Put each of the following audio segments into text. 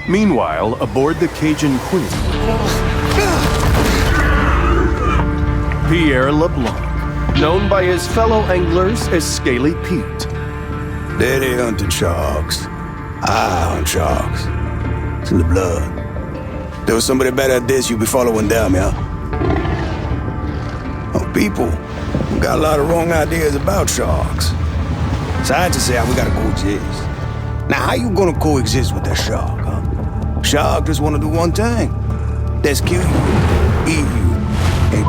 Meanwhile, aboard the Cajun Queen, Pierre LeBlanc, known by his fellow anglers as Scaly Pete. Daddy hunted sharks. I hunt sharks. It's in the blood. There was somebody better at this, you be following them, yeah? Oh, people got a lot of wrong ideas about sharks. Scientists say we gotta coexist. Now, how you gonna coexist with that shark, huh? Shark just wanna do one thing. That's kill you, eat you, and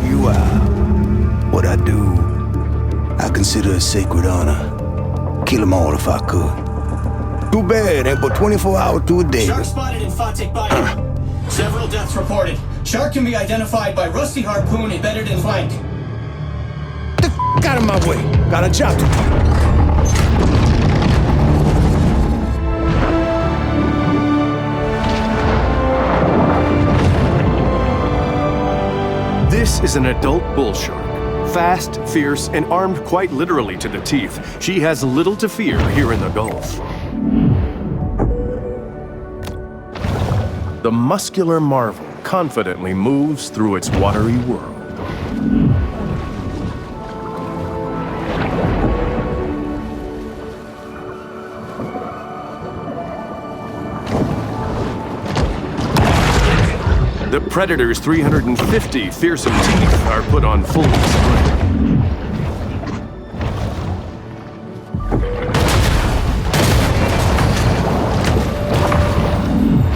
you out. What I do, I consider a sacred honor. Kill them all if I could. Too bad, ain't but 24 hours to a day. Shark spotted in Fatik Bayou. Several deaths reported. Shark can be identified by rusty harpoon embedded in flank. Get the f*** out of my way. Got a job to do. This is an adult bull shark. Fast, fierce, and armed quite literally to the teeth, she has little to fear here in the Gulf. The muscular marvel confidently moves through its watery world. The predator's 350 fearsome teeth are put on full display.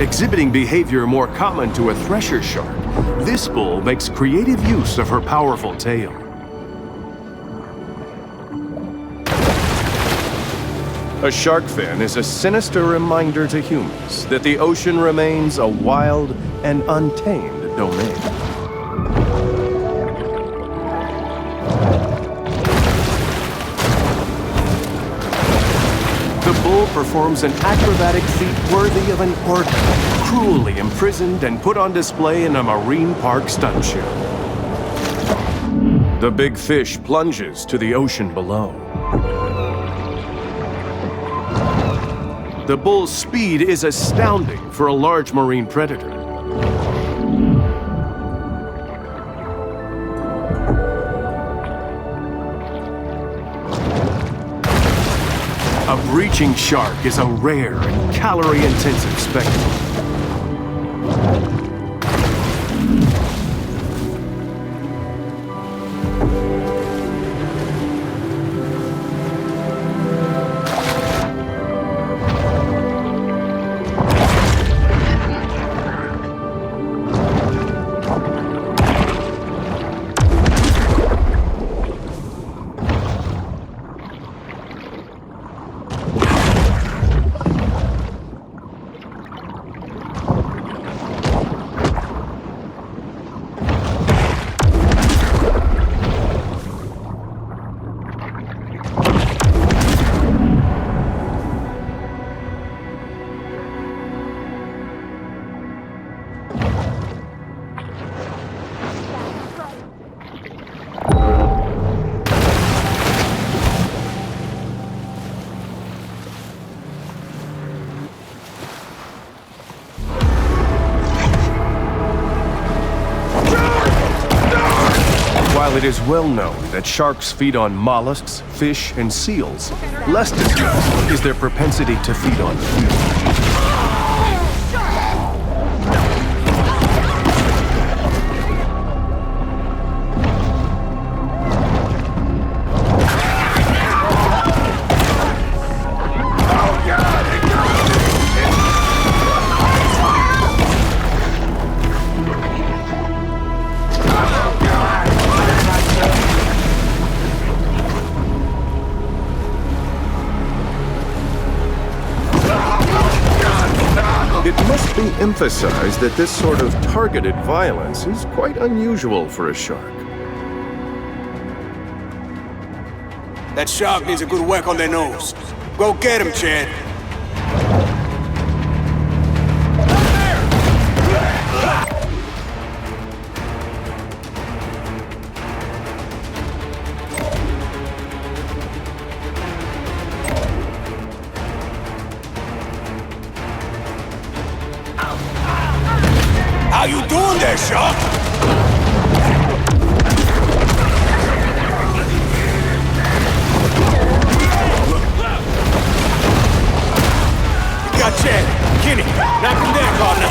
Exhibiting behavior more common to a thresher shark, this bull makes creative use of her powerful tail. A shark fin is a sinister reminder to humans that the ocean remains a wild and untamed domain. The bull performs an acrobatic feat worthy of an orca, cruelly imprisoned and put on display in a marine park stunt show. The big fish plunges to the ocean below. The bull's speed is astounding for a large marine predator. A breaching shark is a rare and calorie-intensive spectacle. While it is well known that sharks feed on mollusks, fish, and seals, less discussed is their propensity to feed on food. It must be emphasized that this sort of targeted violence is quite unusual for a shark. That shark needs a good whack on their nose. Go get him, Chad. How you doing there, Shark? You got Chad. Kenny, knock him down, partner.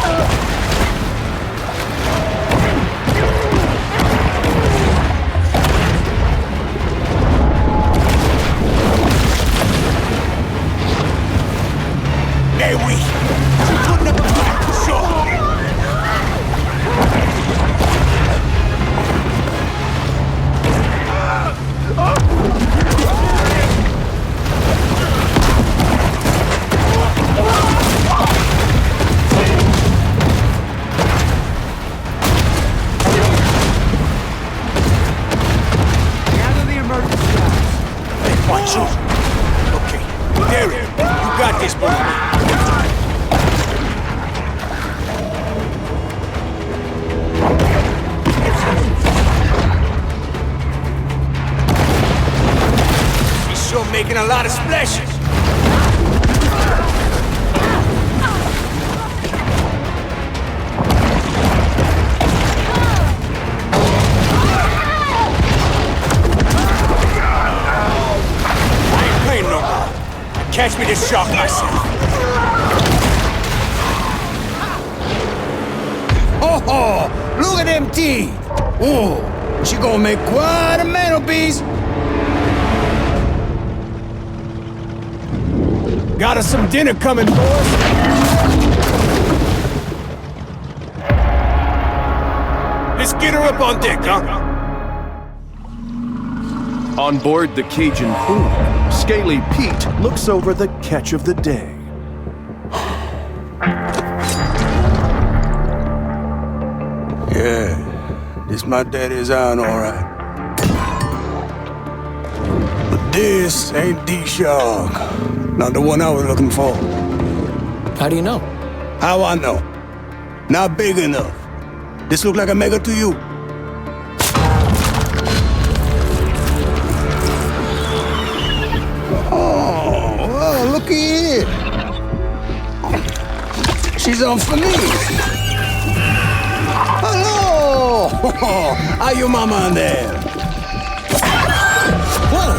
Hey, we putting up a fight, for sure. Gather the emergency guys. Hey, watch you. Okay, Derek, you got this, boy. Making a lot of splashes. I ain't playing no more. Catch me this shark myself. Oh, look at them teeth. Oh, she gonna make quite a mantelpiece. Got us some dinner coming, boys. Let's get her up on deck, huh? On board the Cajun Queen, Scaly Pete looks over the catch of the day. Yeah, this my daddy's iron, all right. But this ain't the shark. Not the one I was looking for. How do you know? How I know? Not big enough. This look like a mega to you? Oh, well, looky here. She's on for me. Hello! How your mama in there? Whoa!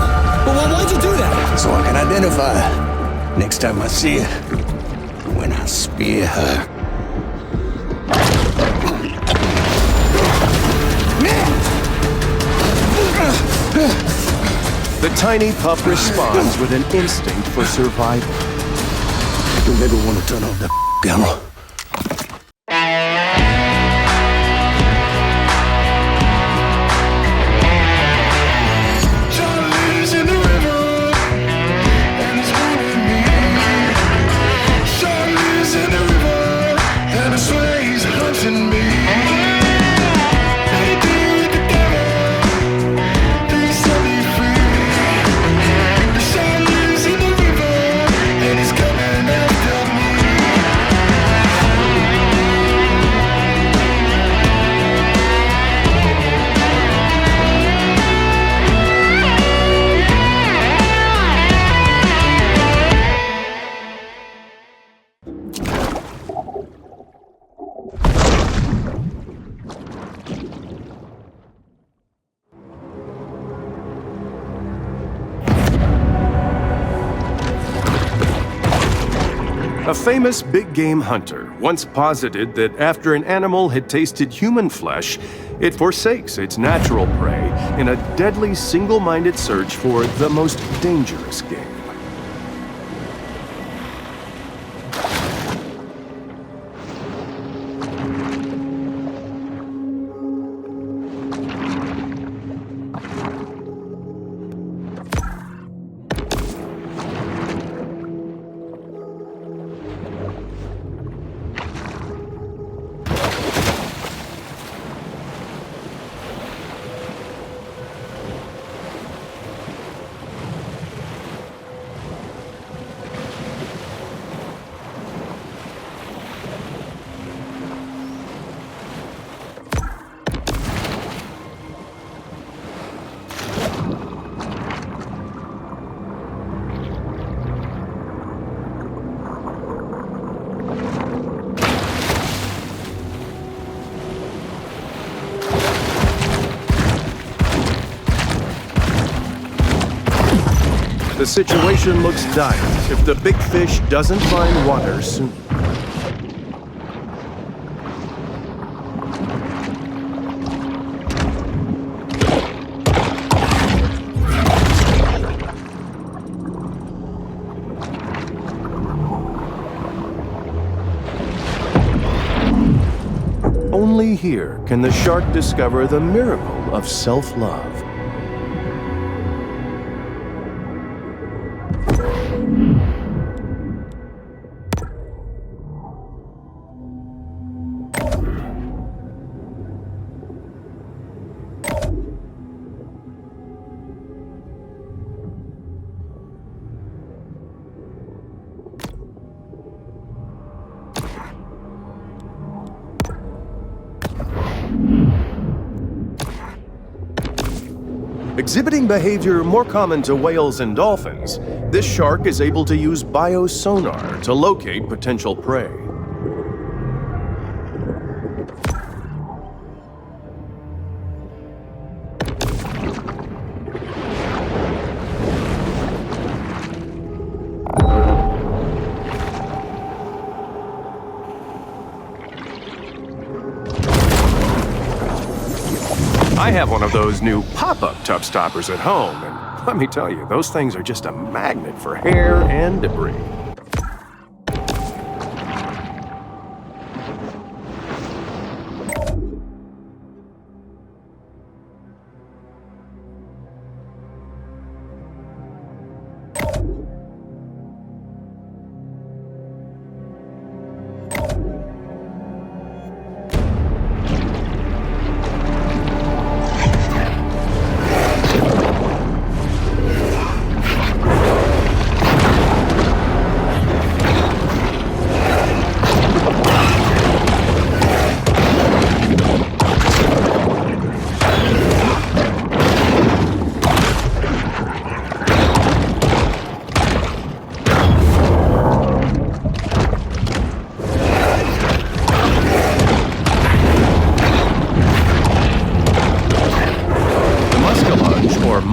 Well, why'd you do that? So I can identify her. Next time I see her, when I spear her. The tiny pup responds with an instinct for survival. You never want to turn off the camera. A famous big game hunter once posited that after an animal had tasted human flesh, it forsakes its natural prey in a deadly single-minded search for the most dangerous game. The situation looks dire if the big fish doesn't find water soon. Only here can the shark discover the miracle of self-love. Exhibiting behavior more common to whales and dolphins, this shark is able to use biosonar to locate potential prey. I have one of those new pop-up tub stoppers at home, and let me tell you, those things are just a magnet for hair and debris.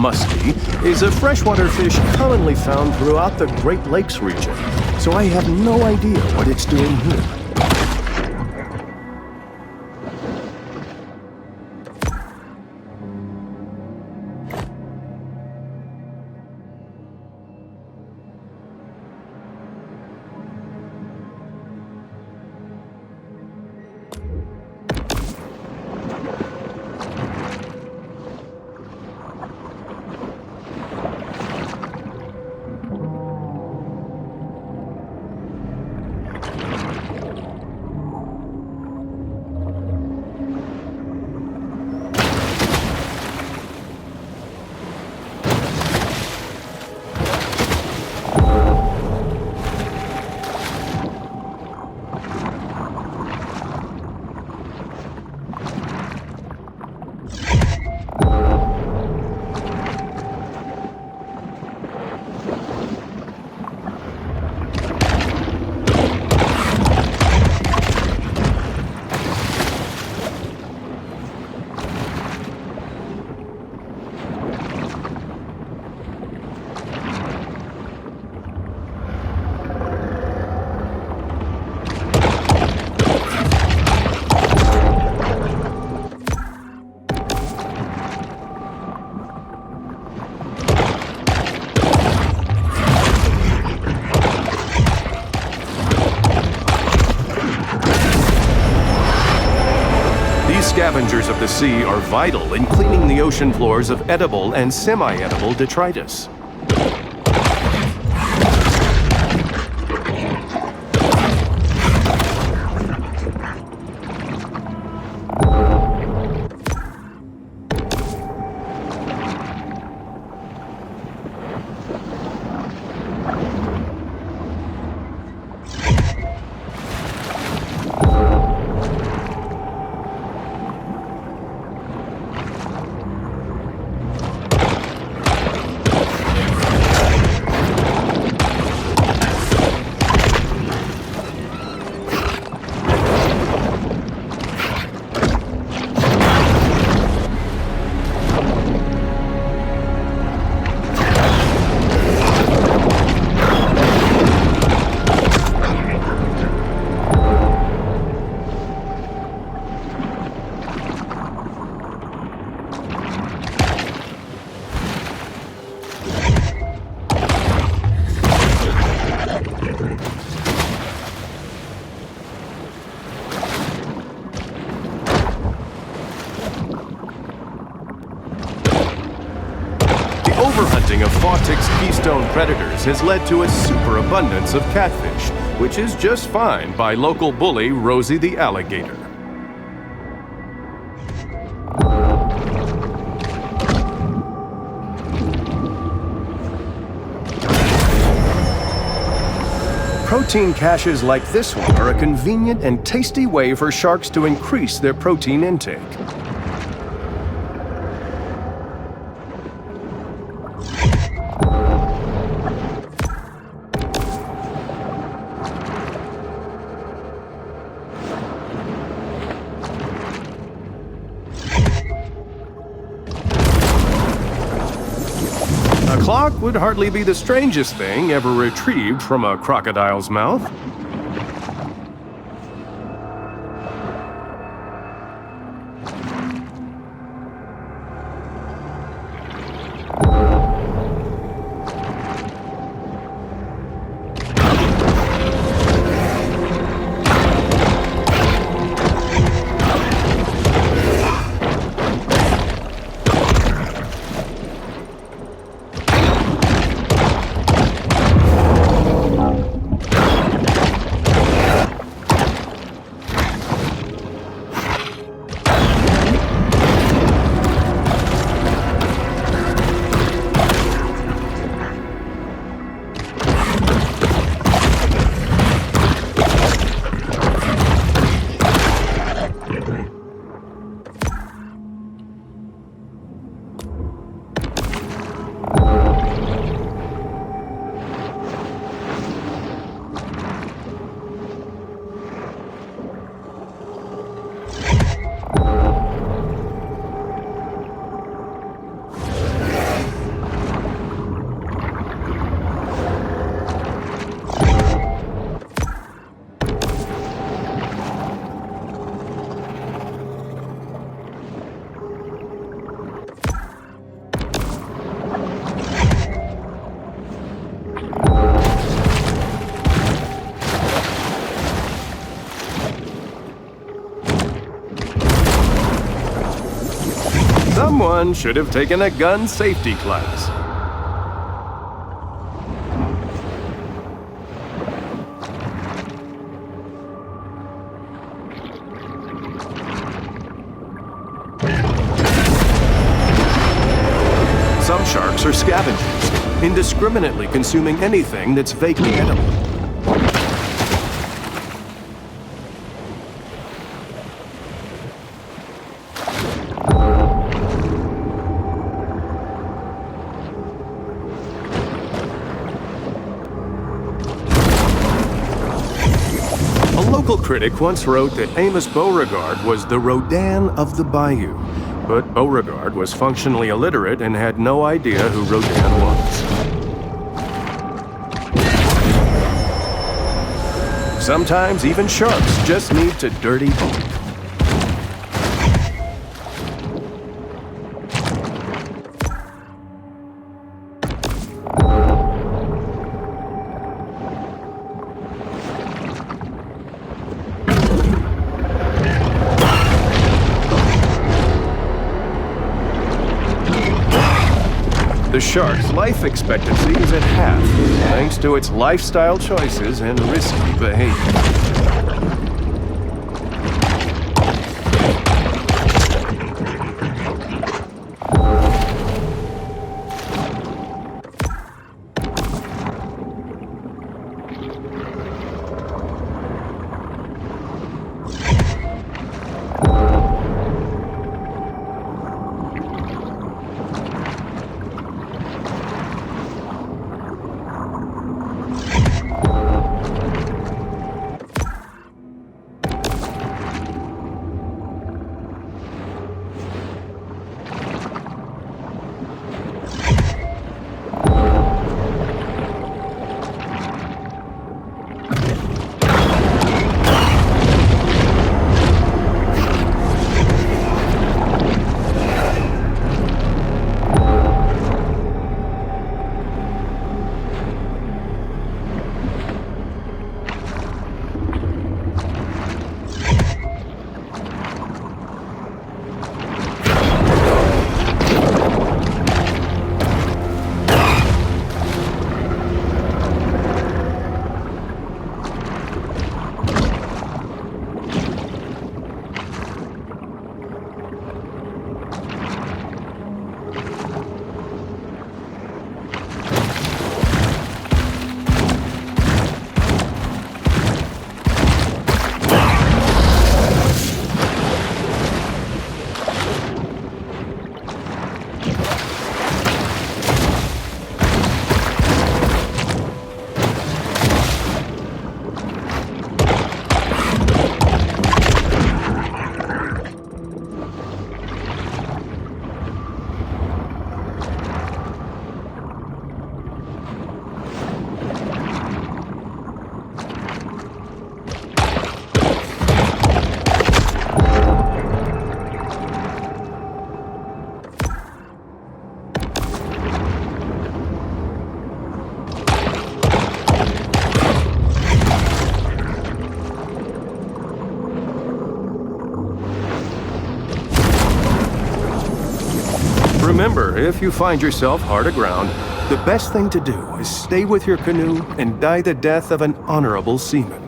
Muskie is a freshwater fish commonly found throughout the Great Lakes region, so I have no idea what it's doing here. Scavengers of the sea are vital in cleaning the ocean floors of edible and semi-edible detritus. overfishing of Fawtick's keystone predators has led to a superabundance of catfish, which is just fine by local bully Rosie the alligator. Protein caches like this one are a convenient and tasty way for sharks to increase their protein intake. A clock would hardly be the strangest thing ever retrieved from a crocodile's mouth. Someone should have taken a gun safety class. Some sharks are scavengers, indiscriminately consuming anything that's vaguely edible. A local critic once wrote that Amos Beauregard was the Rodin of the bayou, but Beauregard was functionally illiterate and had no idea who Rodin was. Sometimes even sharks just need to dirty bulk. The shark's life expectancy is at half, thanks to its lifestyle choices and risky behavior. Remember, if you find yourself hard aground, the best thing to do is stay with your canoe and die the death of an honorable seaman.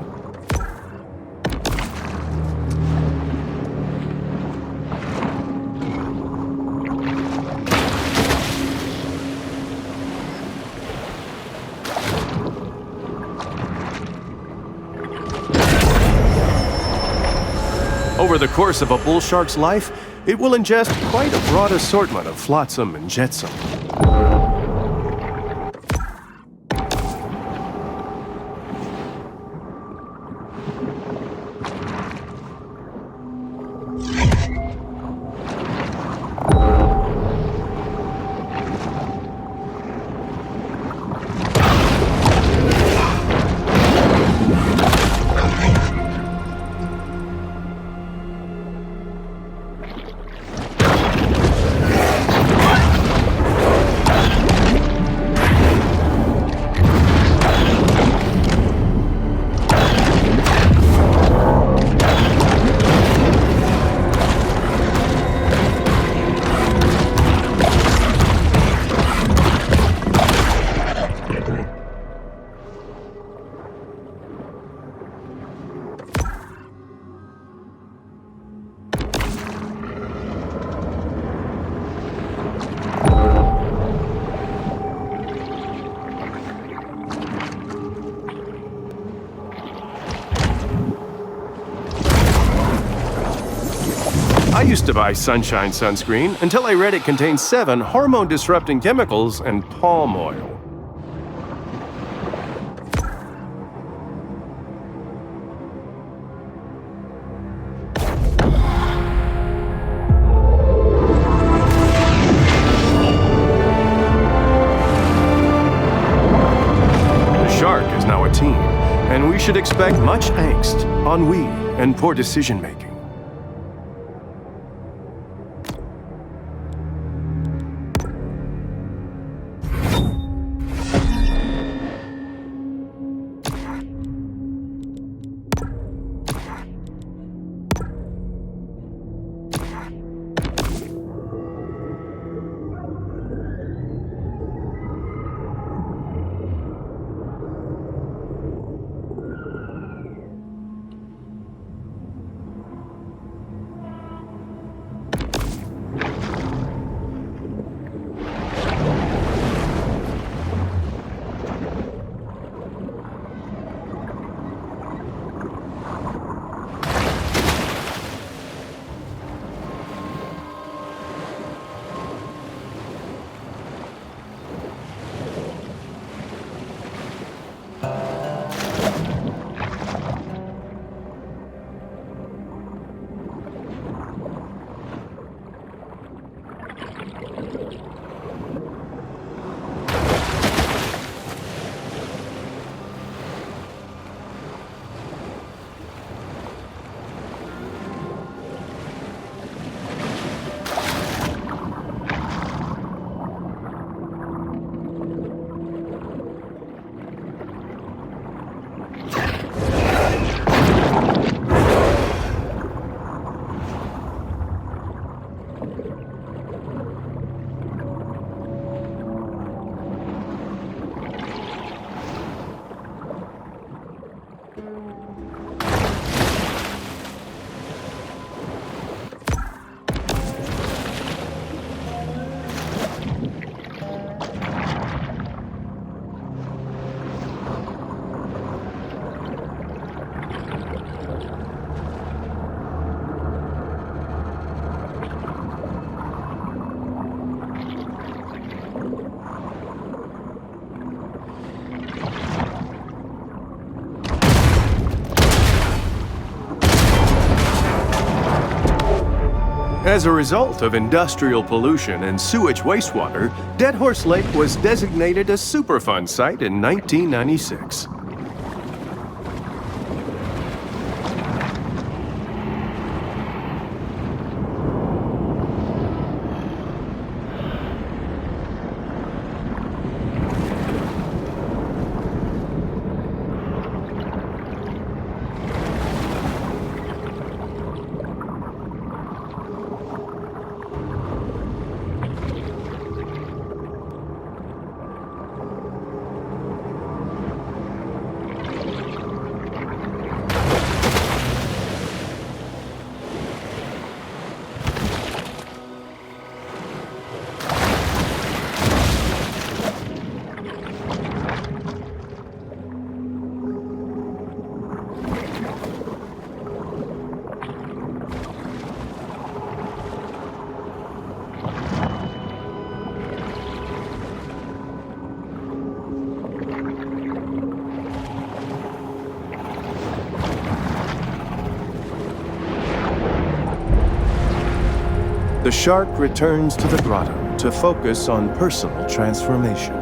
Over the course of a bull shark's life, it will ingest quite a broad assortment of flotsam and jetsam. I used to buy Sunshine sunscreen until I read it contains 7 hormone-disrupting chemicals and palm oil. The shark is now a teen, and we should expect much angst, ennui, and poor decision-making. As a result of industrial pollution and sewage wastewater, Dead Horse Lake was designated a Superfund site in 1996. the shark returns to the grotto to focus on personal transformation.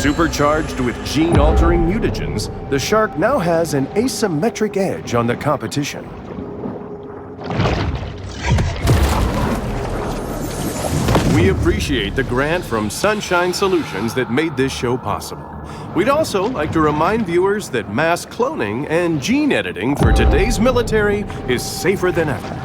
Supercharged with gene-altering mutagens, the shark now has an asymmetric edge on the competition. We appreciate the grant from Sunshine Solutions that made this show possible. We'd also like to remind viewers that mass cloning and gene editing for today's military is safer than ever.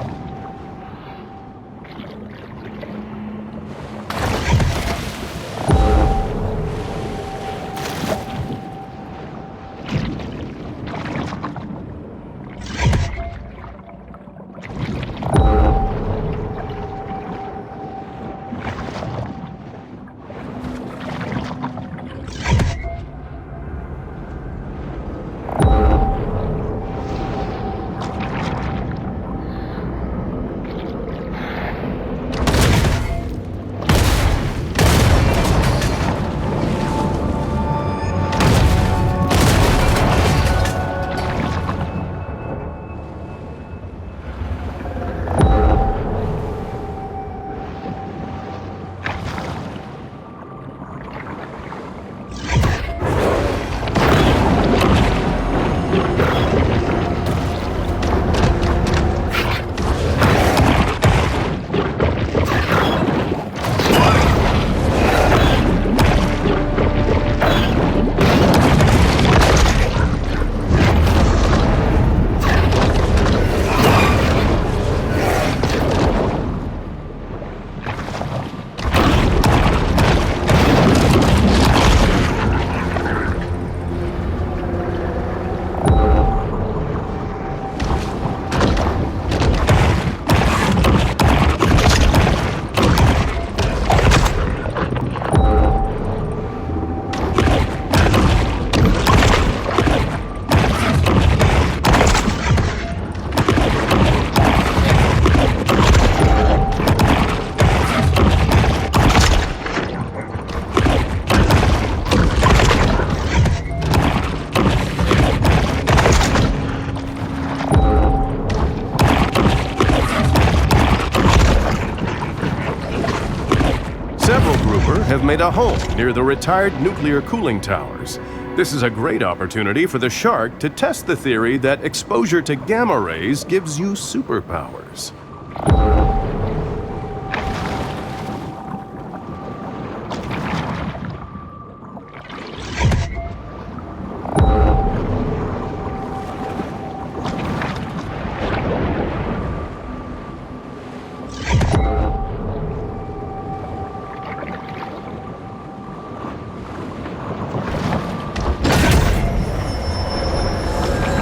Have made a home near the retired nuclear cooling towers. This is a great opportunity for the shark to test the theory that exposure to gamma rays gives you superpowers.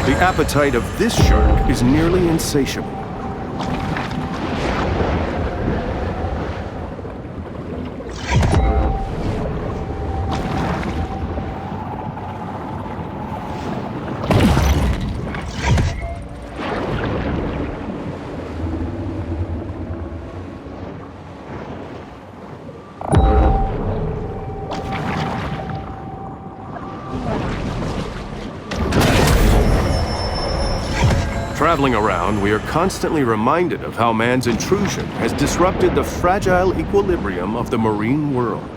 The appetite of this shark is nearly insatiable. Traveling around, we are constantly reminded of how man's intrusion has disrupted the fragile equilibrium of the marine world.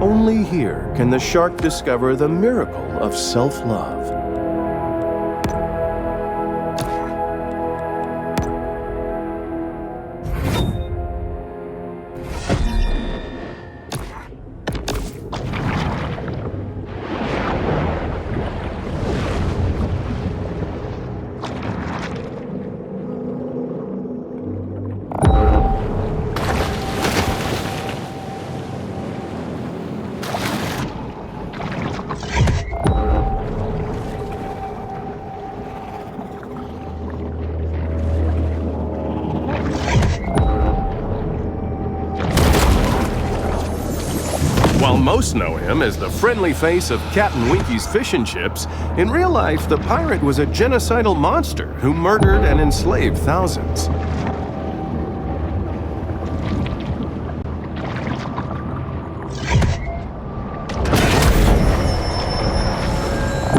Only here can the shark discover the miracle of self-love. While most know him as the friendly face of Captain Winky's fish and chips, in real life, the pirate was a genocidal monster who murdered and enslaved thousands.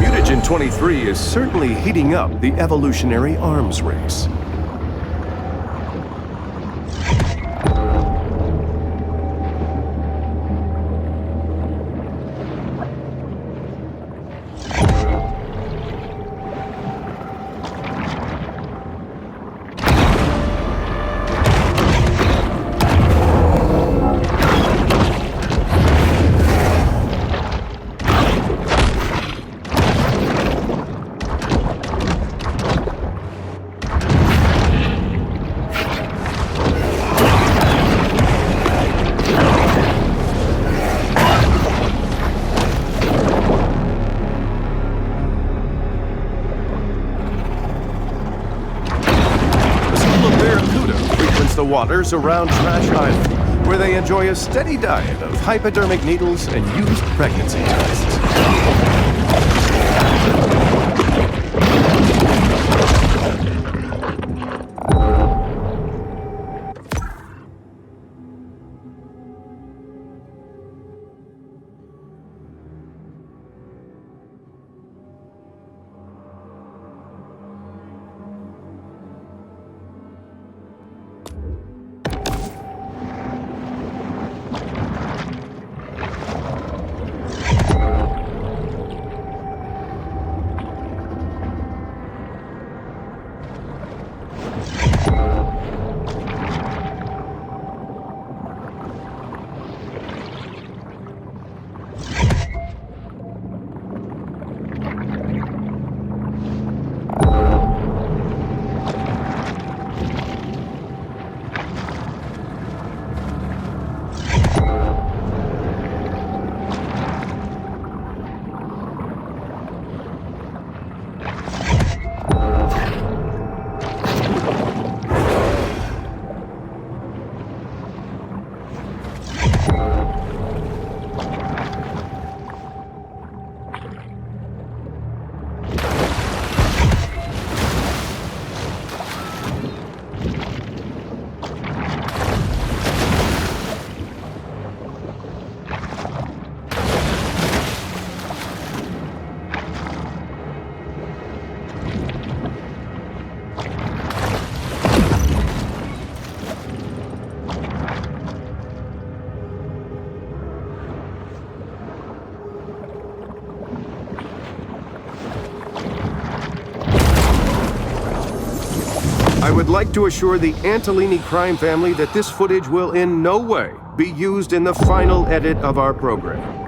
Mutagen 23 is certainly heating up the evolutionary arms race. waters around Trash Island, where they enjoy a steady diet of hypodermic needles and used pregnancy tests. I would like to assure the Antolini crime family that this footage will in no way be used in the final edit of our program.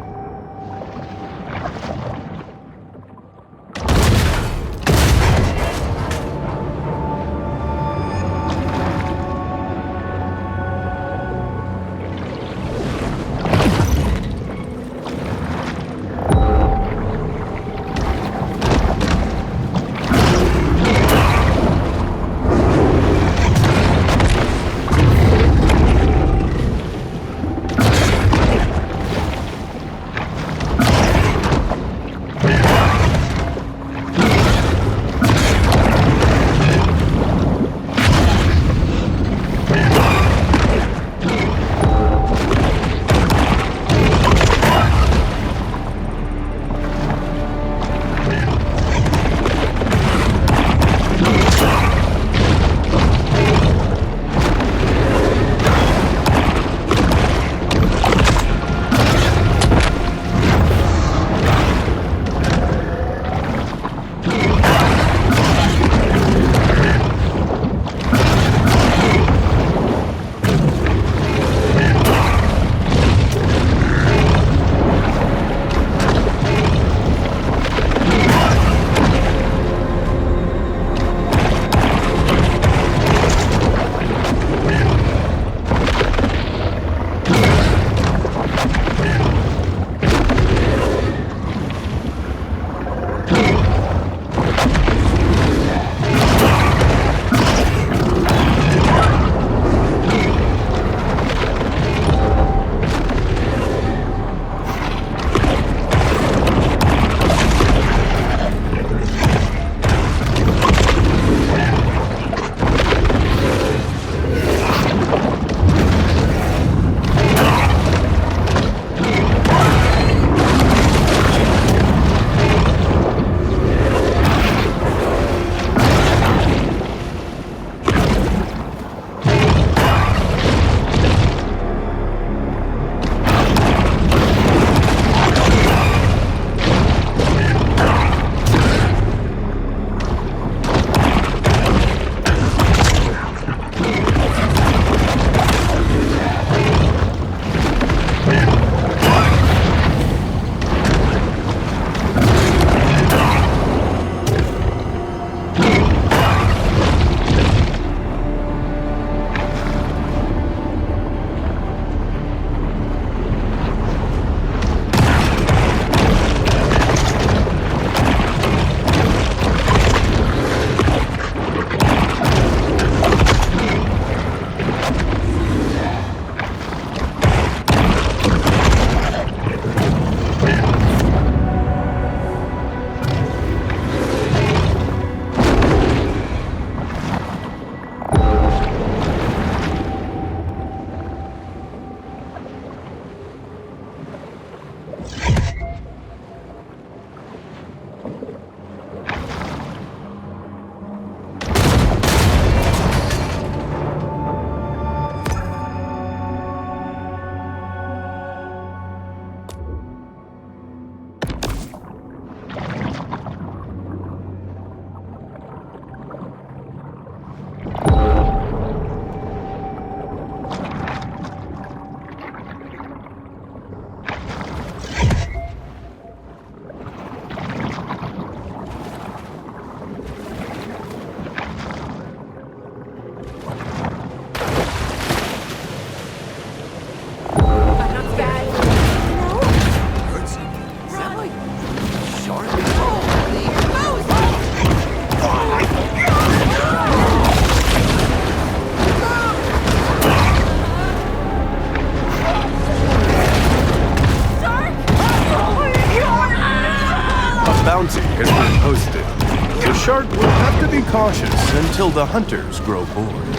shark will have to be cautious until the hunters grow bored.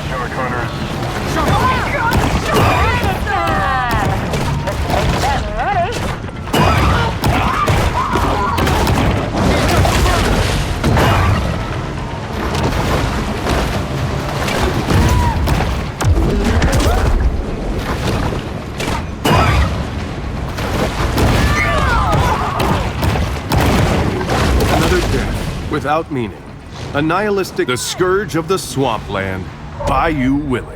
Shark hunters. Another death without meaning. A nihilistic, the scourge of the swampland, Bayou Willie.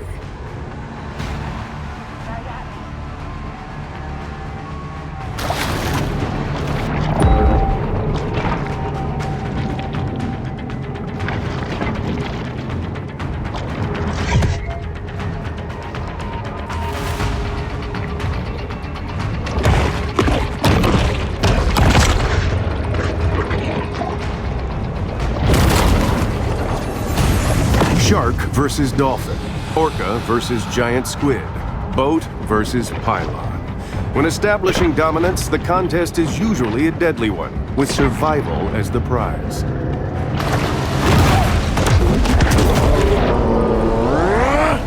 Shark versus dolphin, orca versus giant squid, boat versus pylon. When establishing dominance, the contest is usually a deadly one, with survival as the prize.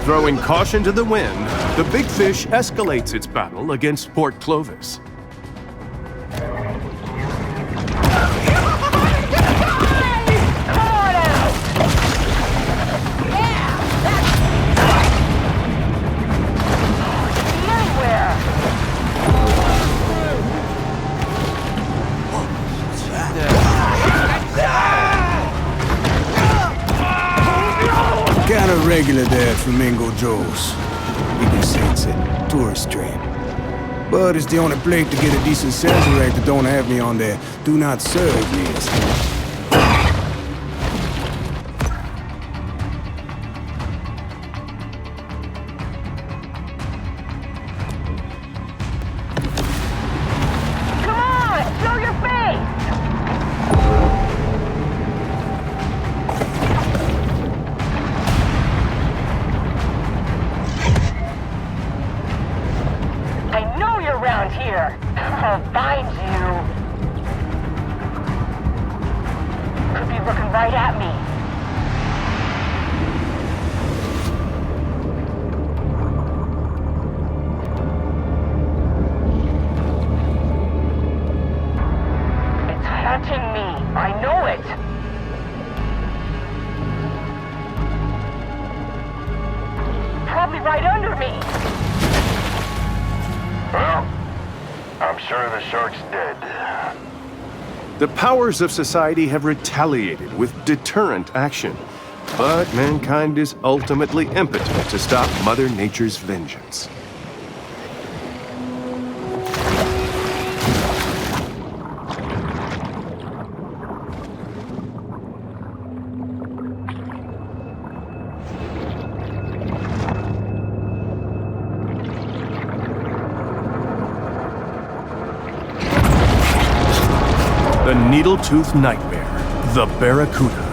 Throwing caution to the wind, the big fish escalates its battle against Port Clovis. Kinda regular there at Flamingo Joe's. You can sense it. Tourist trap. But it's the only place to get a decent Sazerac that don't have me on their do not serve list. Come on! Show your face! I know you're around here. I'll find you. Could be looking right at me. It's hunting me. I know it. Probably right under me. Well, I'm sure the shark's dead. The powers of society have retaliated with deterrent action, but mankind is ultimately impotent to stop Mother Nature's vengeance. The needle-toothed nightmare, the Barracuda.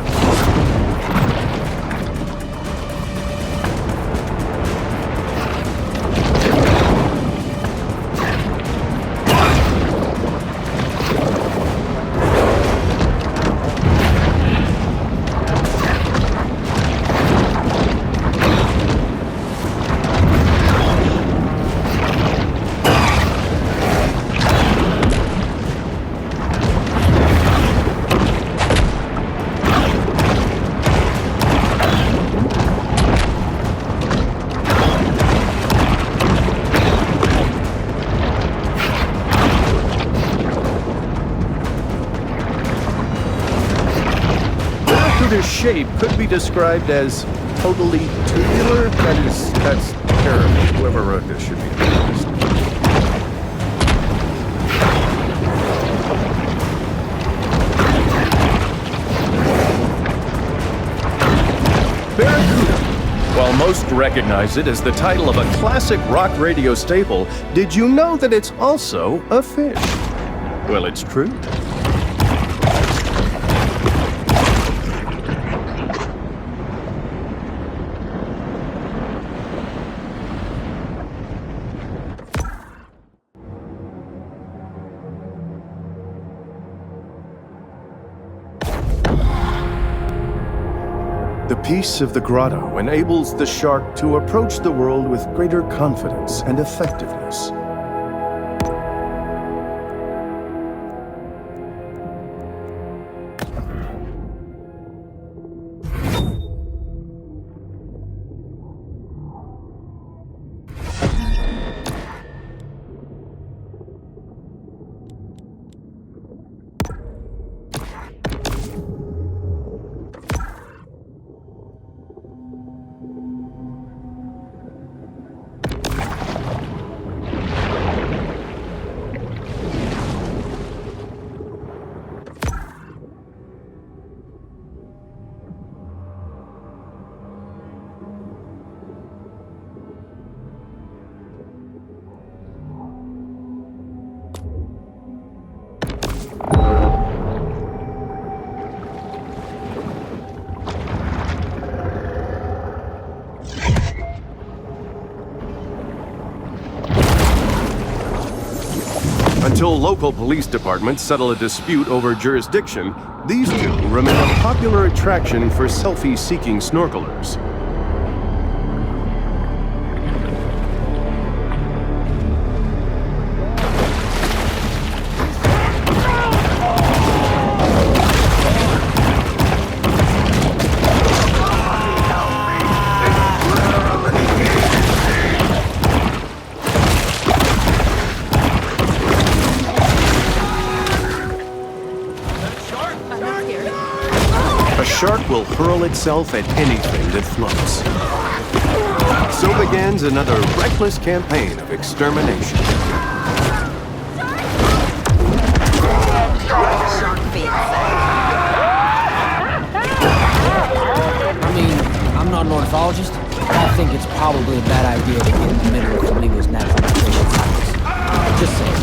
Barracuda's shape could be described as totally tubular. That's terrible. Whoever wrote this should be embarrassed. Barracuda. While most recognize it as the title of a classic rock radio staple, did you know that it's also a fish? Well, it's true. peace of the grotto enables the shark to approach the world with greater confidence and effectiveness. Until local police departments settle a dispute over jurisdiction, these two remain a popular attraction for selfie-seeking snorkelers. A shark will hurl itself at anything that floats. So begins another reckless campaign of extermination. I mean, I'm not an ornithologist, but I think it's probably a bad idea to get in the middle of flamingos' natural migration cycles. Just saying.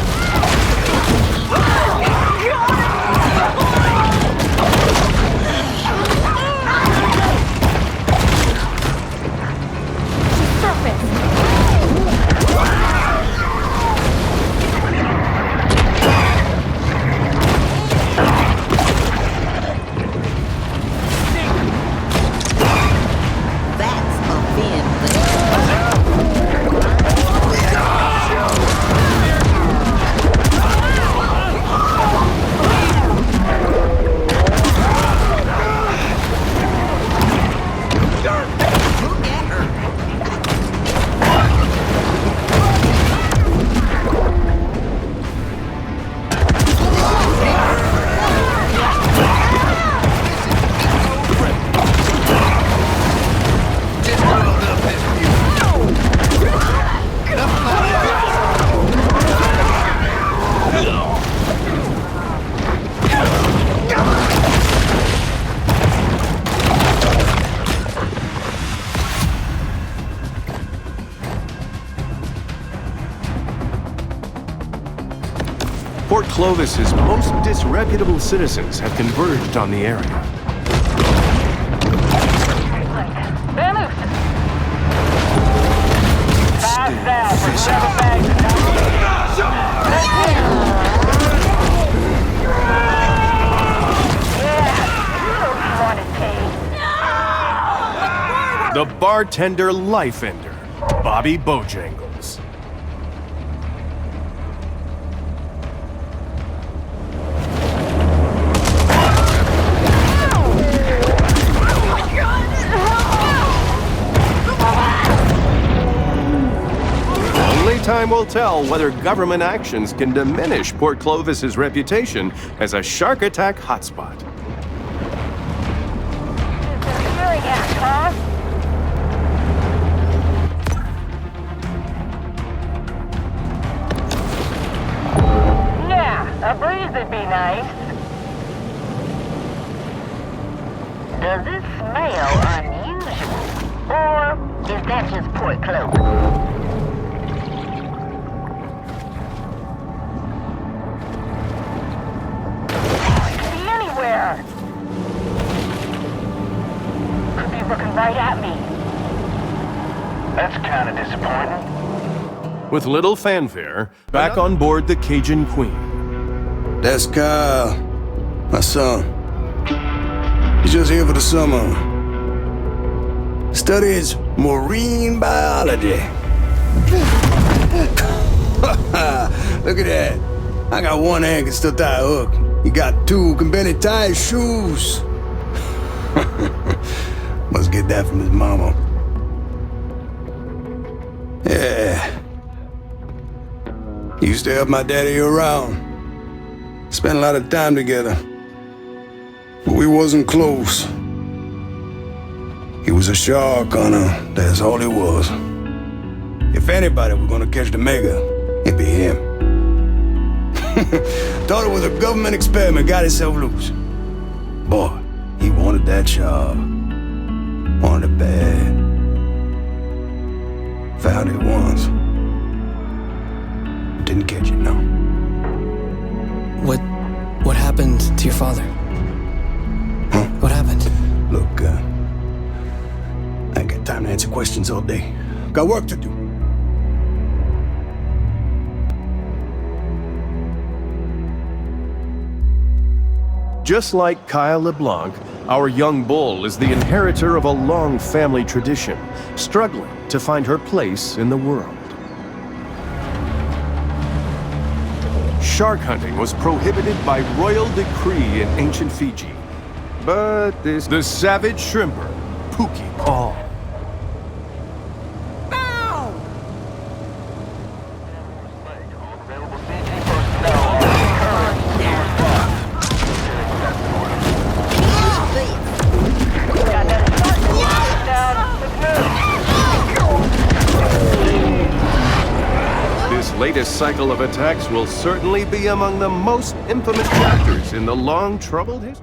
Port Clovis's most disreputable citizens have converged on the area. The bartender life ender, Bobby Bojangles. Time will tell whether government actions can diminish Port Clovis's reputation as a shark attack hotspot. Yeah, a breeze would be nice. Does it smell unusual? Or is that just Port Clovis? Could be looking right at me. That's kind of disappointing. With little fanfare, back on board the Cajun Queen. That's Kyle, my son. He's just here for the summer. Studies marine biology. Look at that. I got one hand can still tie a hook. You got two can barely tie his shoes. Must get that from his mama. Yeah. Used to help my daddy around. Spent a lot of time together. But we wasn't close. He was a shark hunter, that's all he was. If anybody were gonna catch the mega, it'd be him. Thought it was a government experiment, got himself loose. Boy, he wanted that shark. Wanted it bad. Found it once. Didn't catch it, no. What happened to your father? Huh? What happened? Look, I ain't got time to answer questions all day. Got work to do. Just like Kyle LeBlanc, our young bull is the inheritor of a long family tradition, struggling to find her place in the world. Shark hunting was prohibited by royal decree in ancient Fiji. But the savage shrimper, Pookie Paul. This latest cycle of attacks will certainly be among the most infamous chapters in the long troubled history.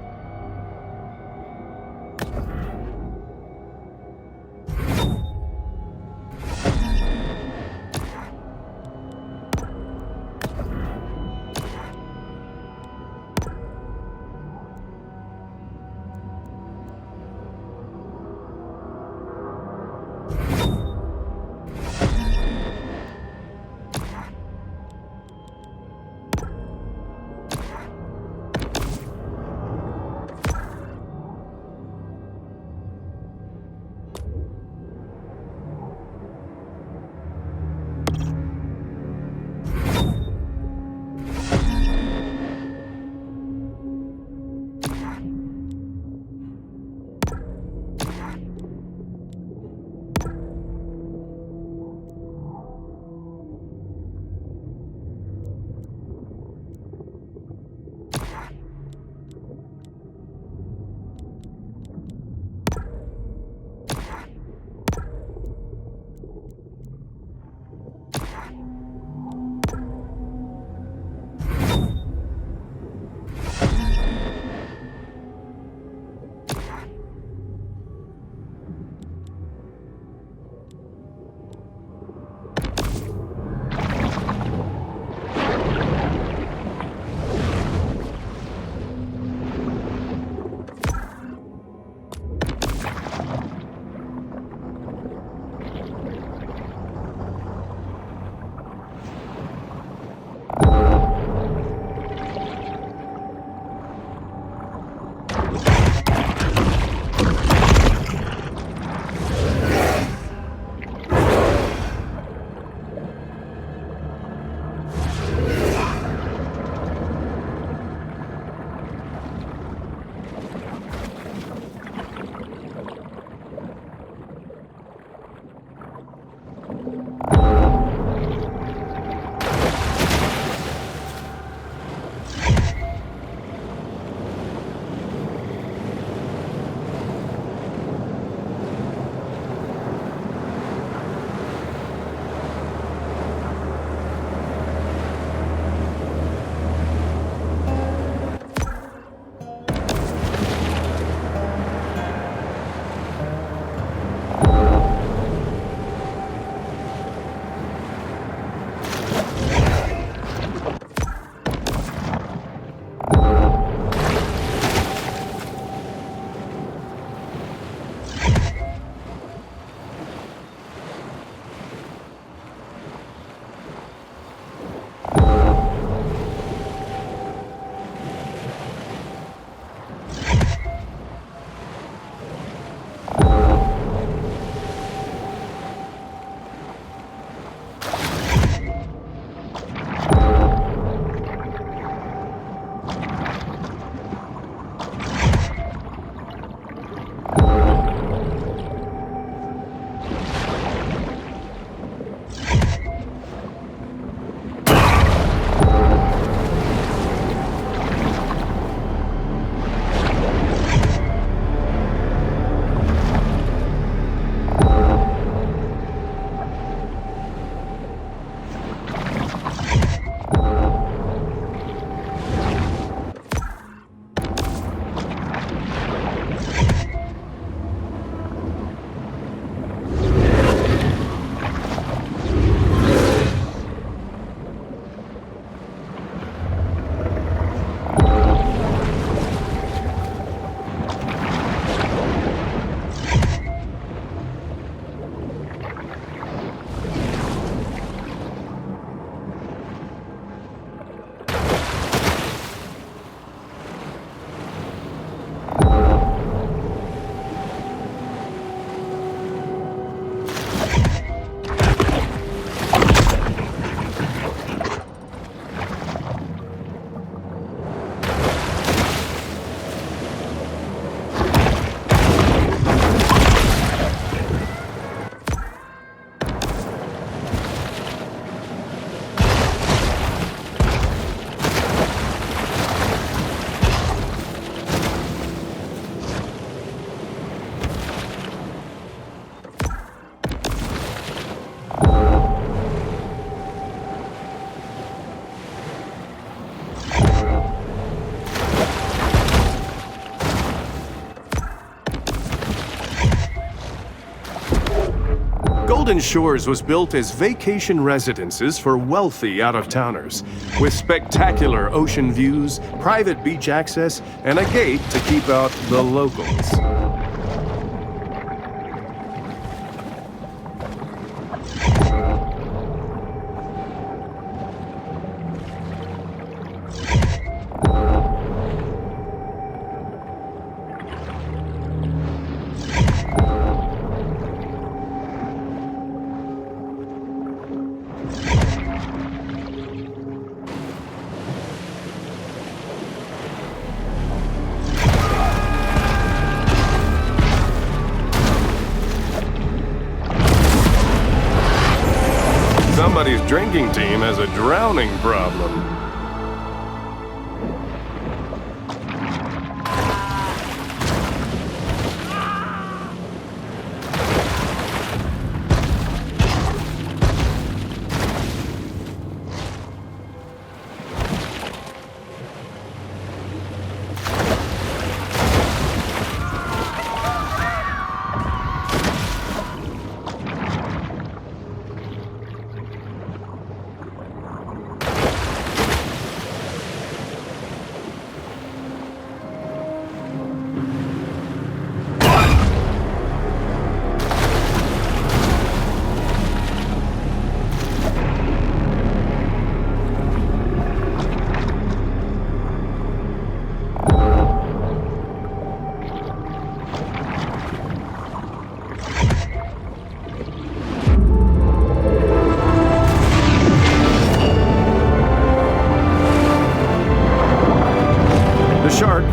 Golden Shores was built as vacation residences for wealthy out-of-towners, with spectacular ocean views, private beach access, and a gate to keep out the locals. Somebody's drinking team has a drowning problem.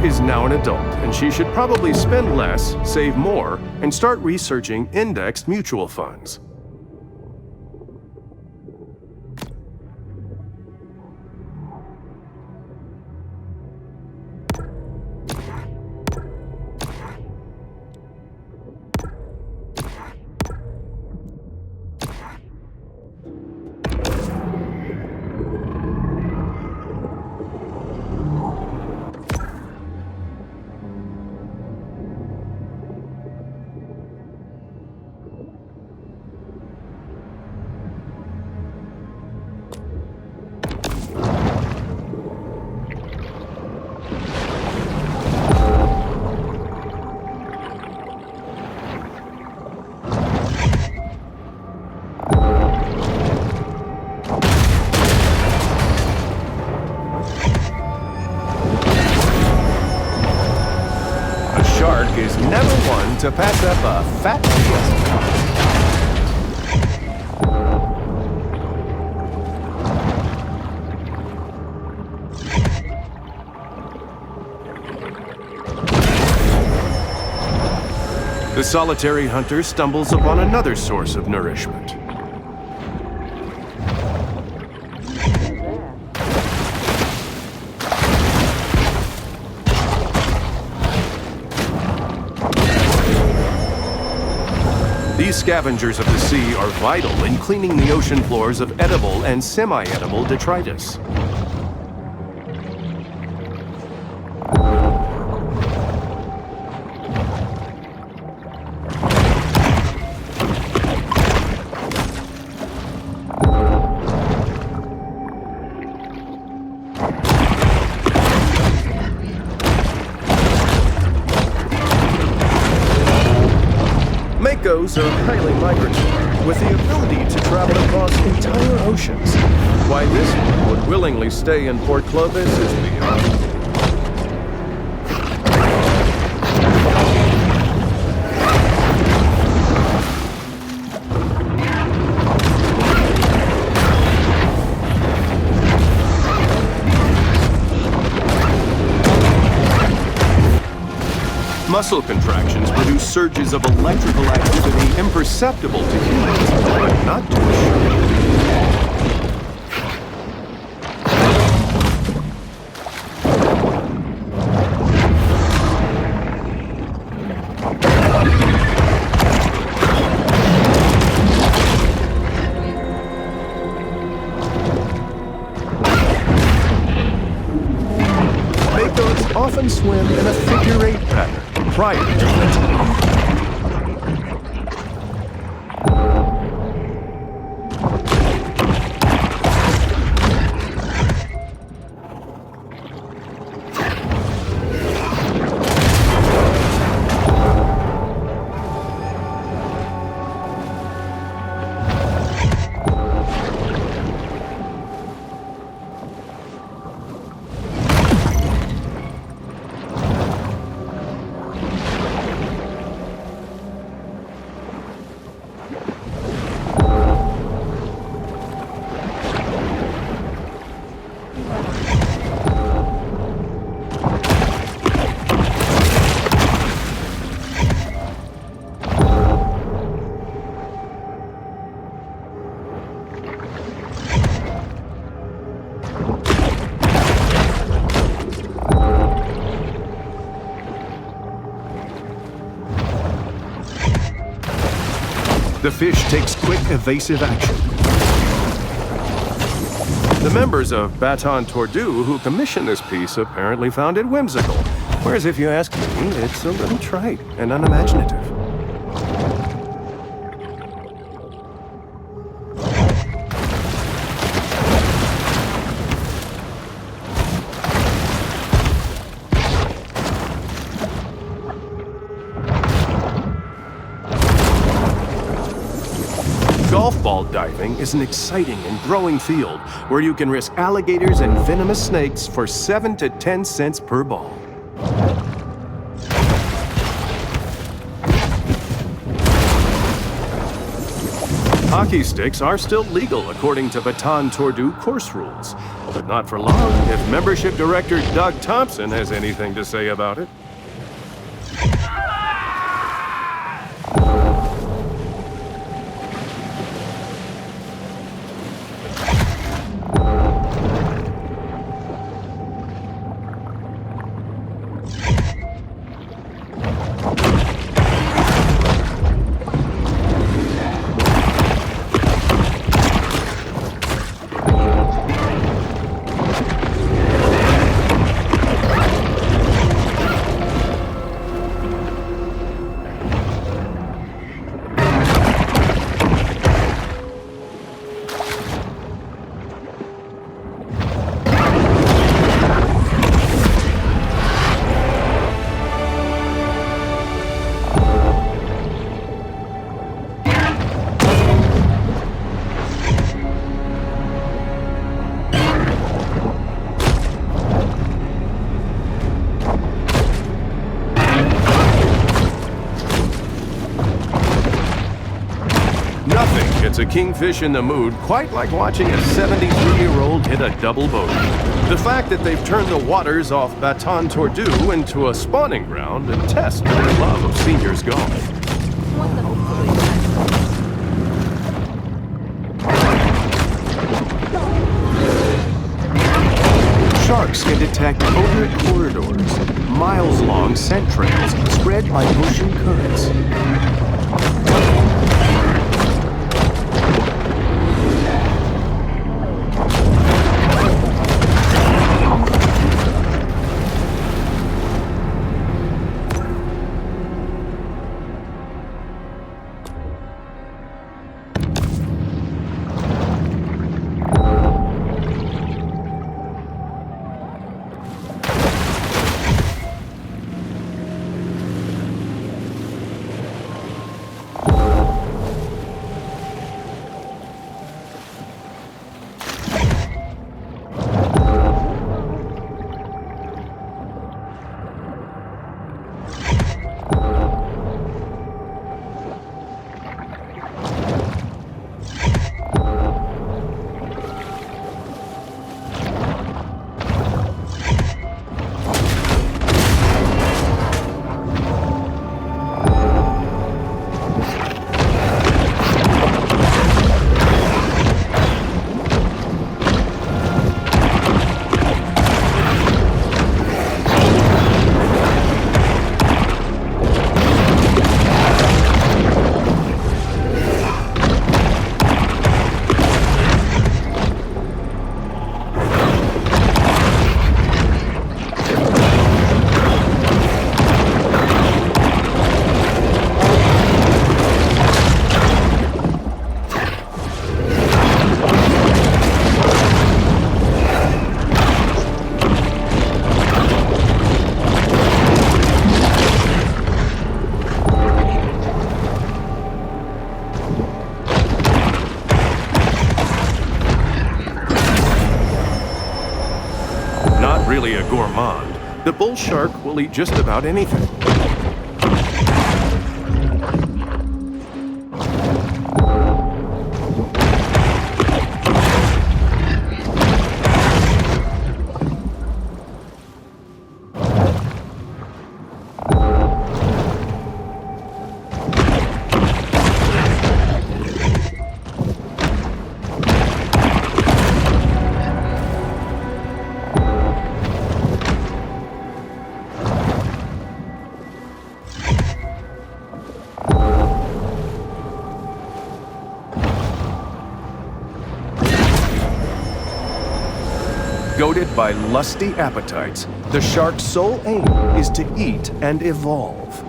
Is now an adult, and she should probably spend less, save more, and start researching indexed mutual funds. Is never one to pass up a fat fiesta. The solitary hunter stumbles upon another source of nourishment. These scavengers of the sea are vital in cleaning the ocean floors of edible and semi-edible detritus. Makos are highly migratory, with the ability to travel across entire oceans. Why this one would willingly stay in Port Clovis is beyond me. Muscle contractions produce surges of electrical activity imperceptible to humans, but not to a shark. Makos often swim in a figure-8 pattern prior to the The fish takes quick, evasive action. The members of Baton Tordu who commissioned this piece apparently found it whimsical, whereas if you ask me, it's a little trite and unimaginative. Golf ball diving is an exciting and growing field where you can risk alligators and venomous snakes for 7 to 10 cents per ball. Hockey sticks are still legal according to Baton Tordu course rules, but not for long if membership director Doug Thompson has anything to say about it. Nothing gets a kingfish in the mood quite like watching a 73-year-old hit a double bogey. The fact that they've turned the waters off Baton Tordu into a spawning ground and test for their love of seniors golf. Sharks can detect covert corridors, miles-long scent trails spread by ocean currents. Really a gourmand, the bull shark will eat just about anything. Goaded by lusty appetites, the shark's sole aim is to eat and evolve.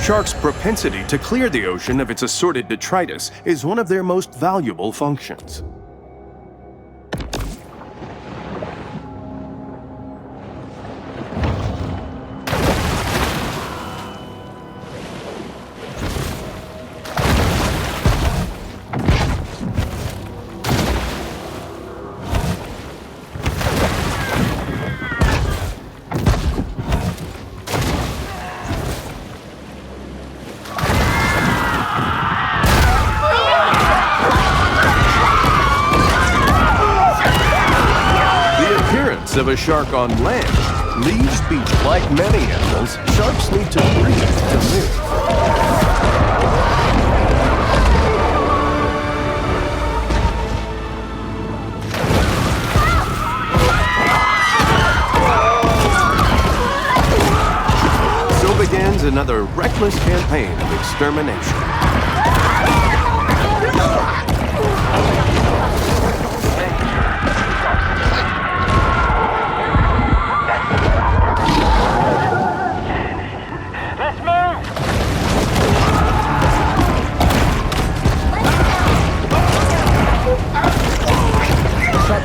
Sharks' propensity to clear the ocean of its assorted detritus is one of their most valuable functions. Of a shark on land leaves beach. Like many animals, sharks need to breathe to live. So begins another reckless campaign of extermination.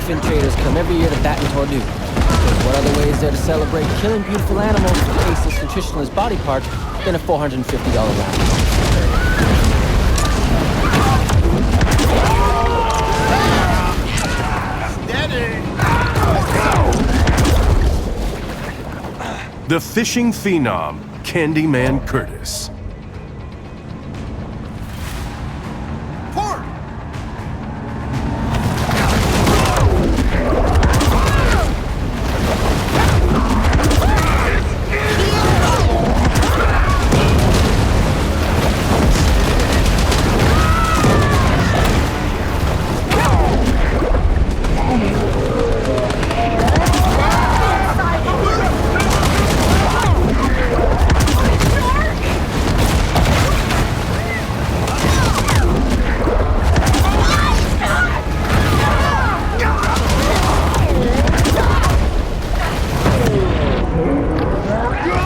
Fin traders come every year to Baton Rouge. Because what other way is there to celebrate killing beautiful animals with tasteless, nutritionless body parts than a $450 round? The fishing phenom, Candyman Curtis.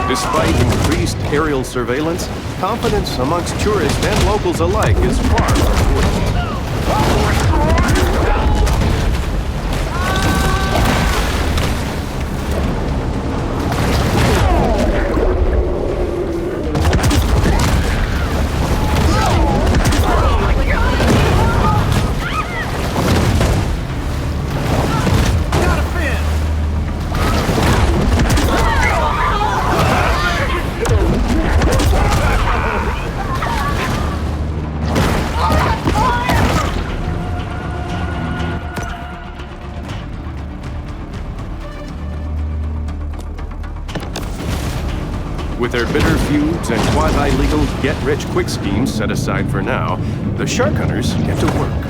Despite increased aerial surveillance, confidence amongst tourists and locals alike is far from good. With their bitter feuds and quasi-legal get-rich-quick schemes set aside for now, the shark hunters get to work.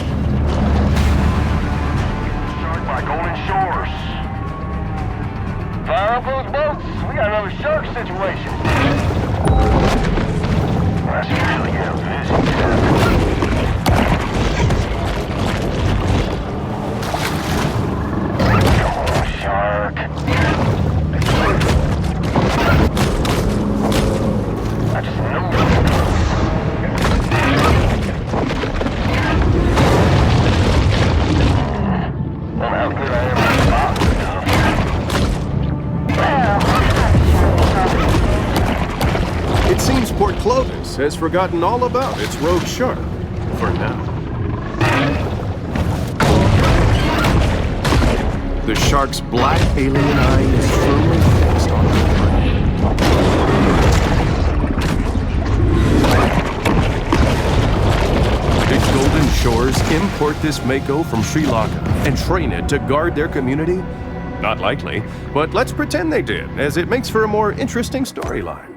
Shark by Golden Shores. Fire up those boats. We got another shark situation. That's really busy. Come on, shark. I just know it. Well, how good I am at Lotus has forgotten all about its rogue shark, for now. The shark's black alien eye is firmly fixed on the prey. Did Golden Shores import this mako from Sri Lanka and train it to guard their community? Not likely, but let's pretend they did, as it makes for a more interesting storyline.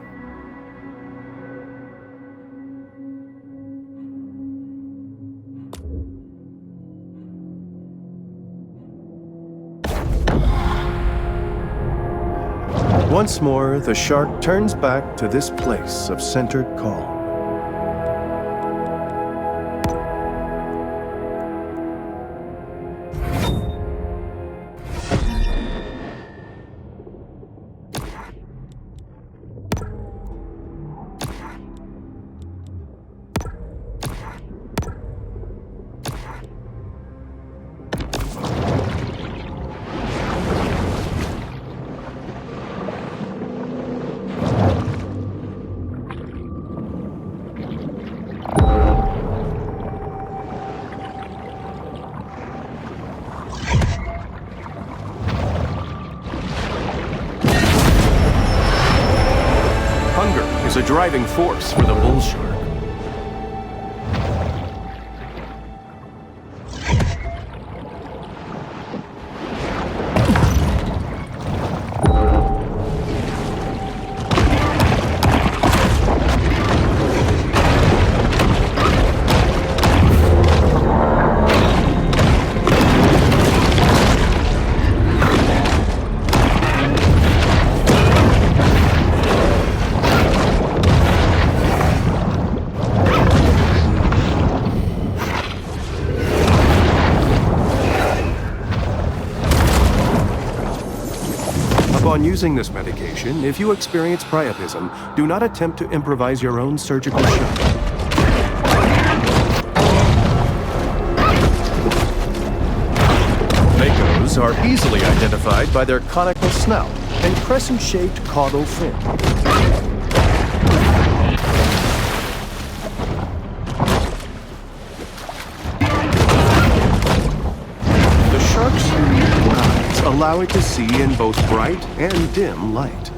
Once more, the shark turns back to this place of centered calm. A driving force for the bull shark. Upon using this medication, if you experience priapism, do not attempt to improvise your own surgical shot. Makos are easily identified by their conical snout and crescent-shaped caudal fin. The shark's unique eyes allow it to see in both bright and dim light.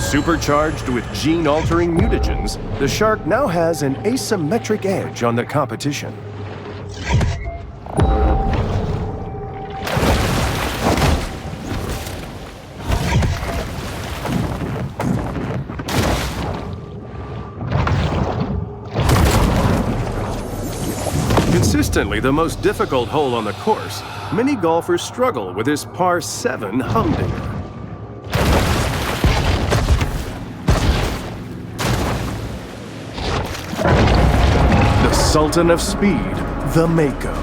Supercharged with gene-altering mutagens, the shark now has an asymmetric edge on the competition. Consistently the most difficult hole on the course, many golfers struggle with this par 7 humdinger. The Sultan of Speed, the Mako.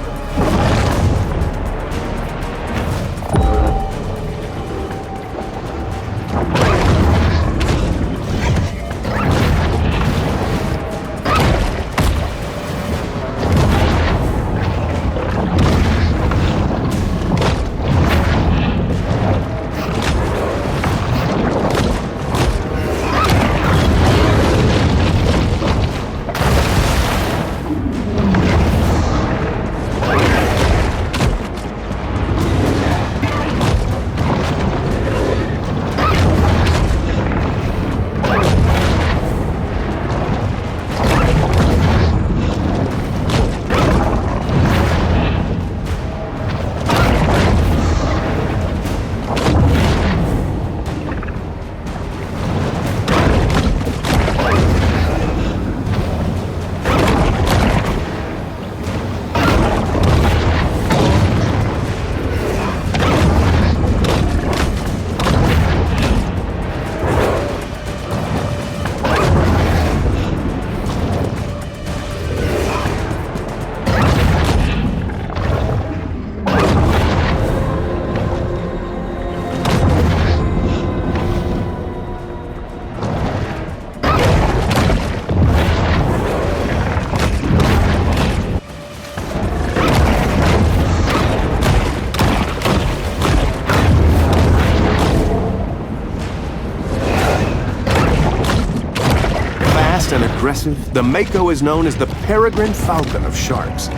And aggressive, the Mako is known as the peregrine falcon of sharks.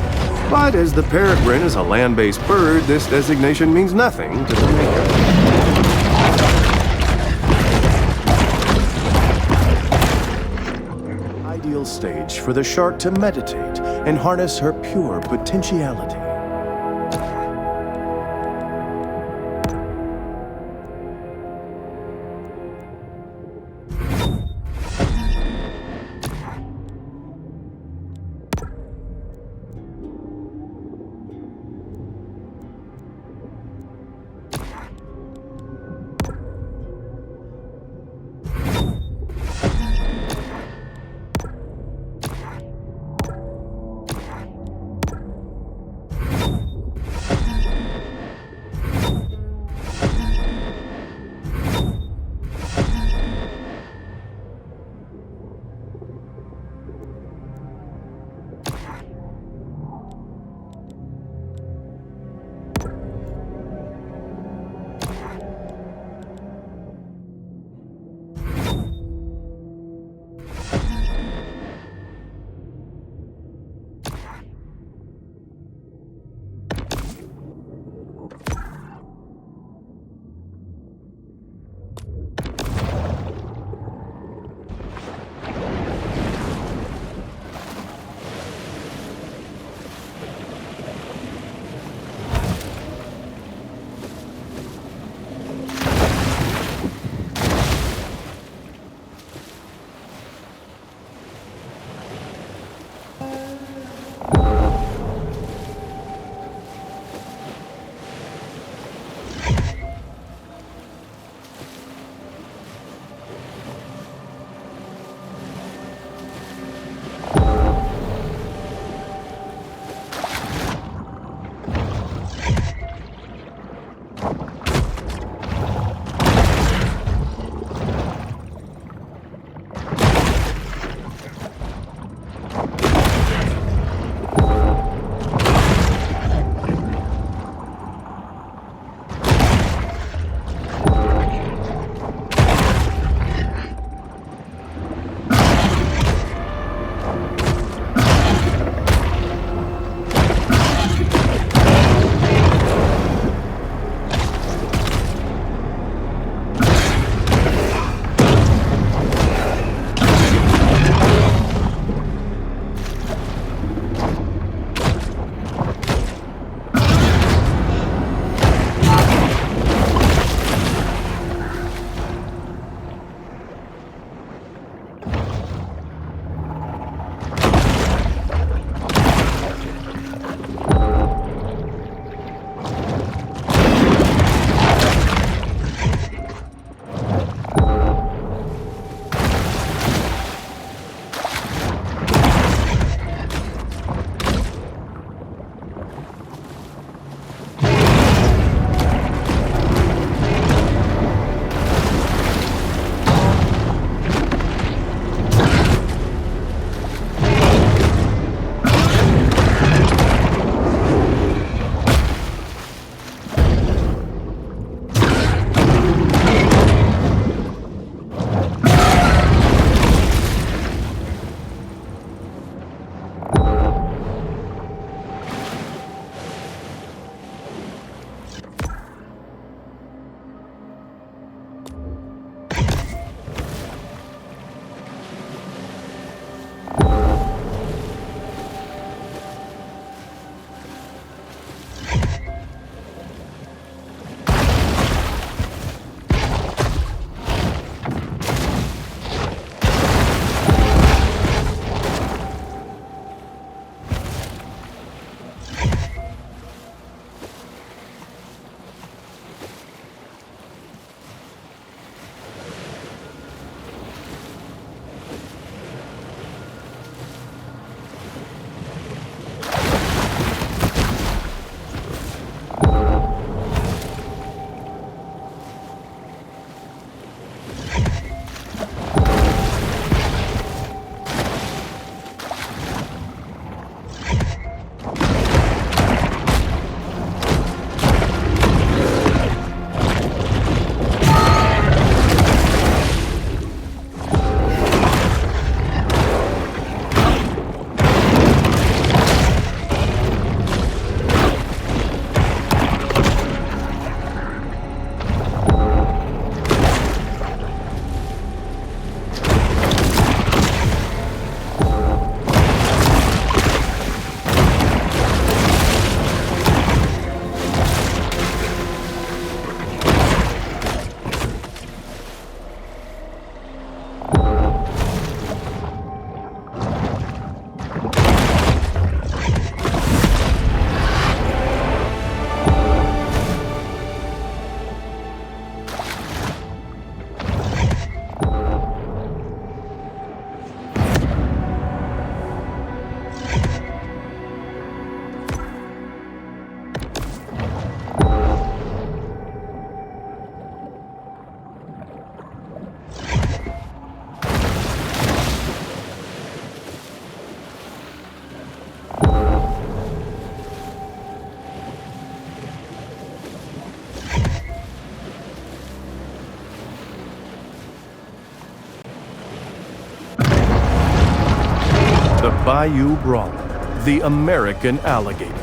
But as the peregrine is a land-based bird, this designation means nothing to the Mako. Ideal stage for the shark to meditate and harness her pure potentiality. bayou brawler, the American alligator.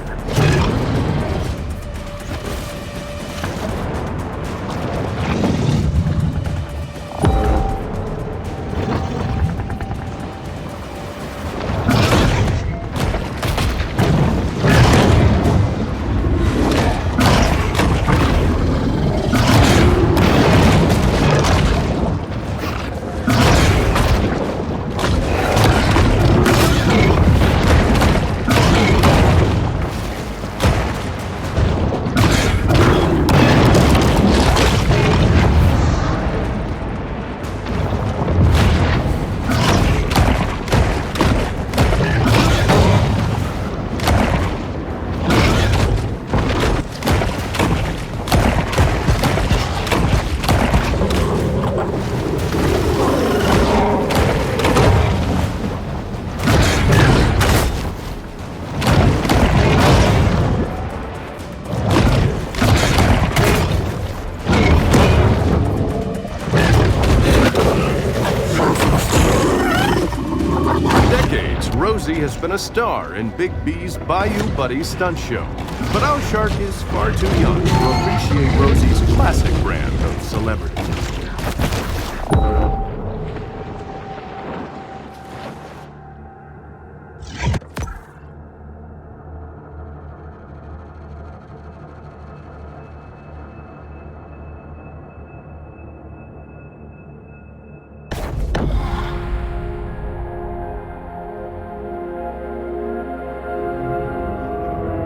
Rosie has been a star in Big B's Bayou Buddy stunt show. But our shark is far too young to appreciate Rosie's classic brand of celebrity.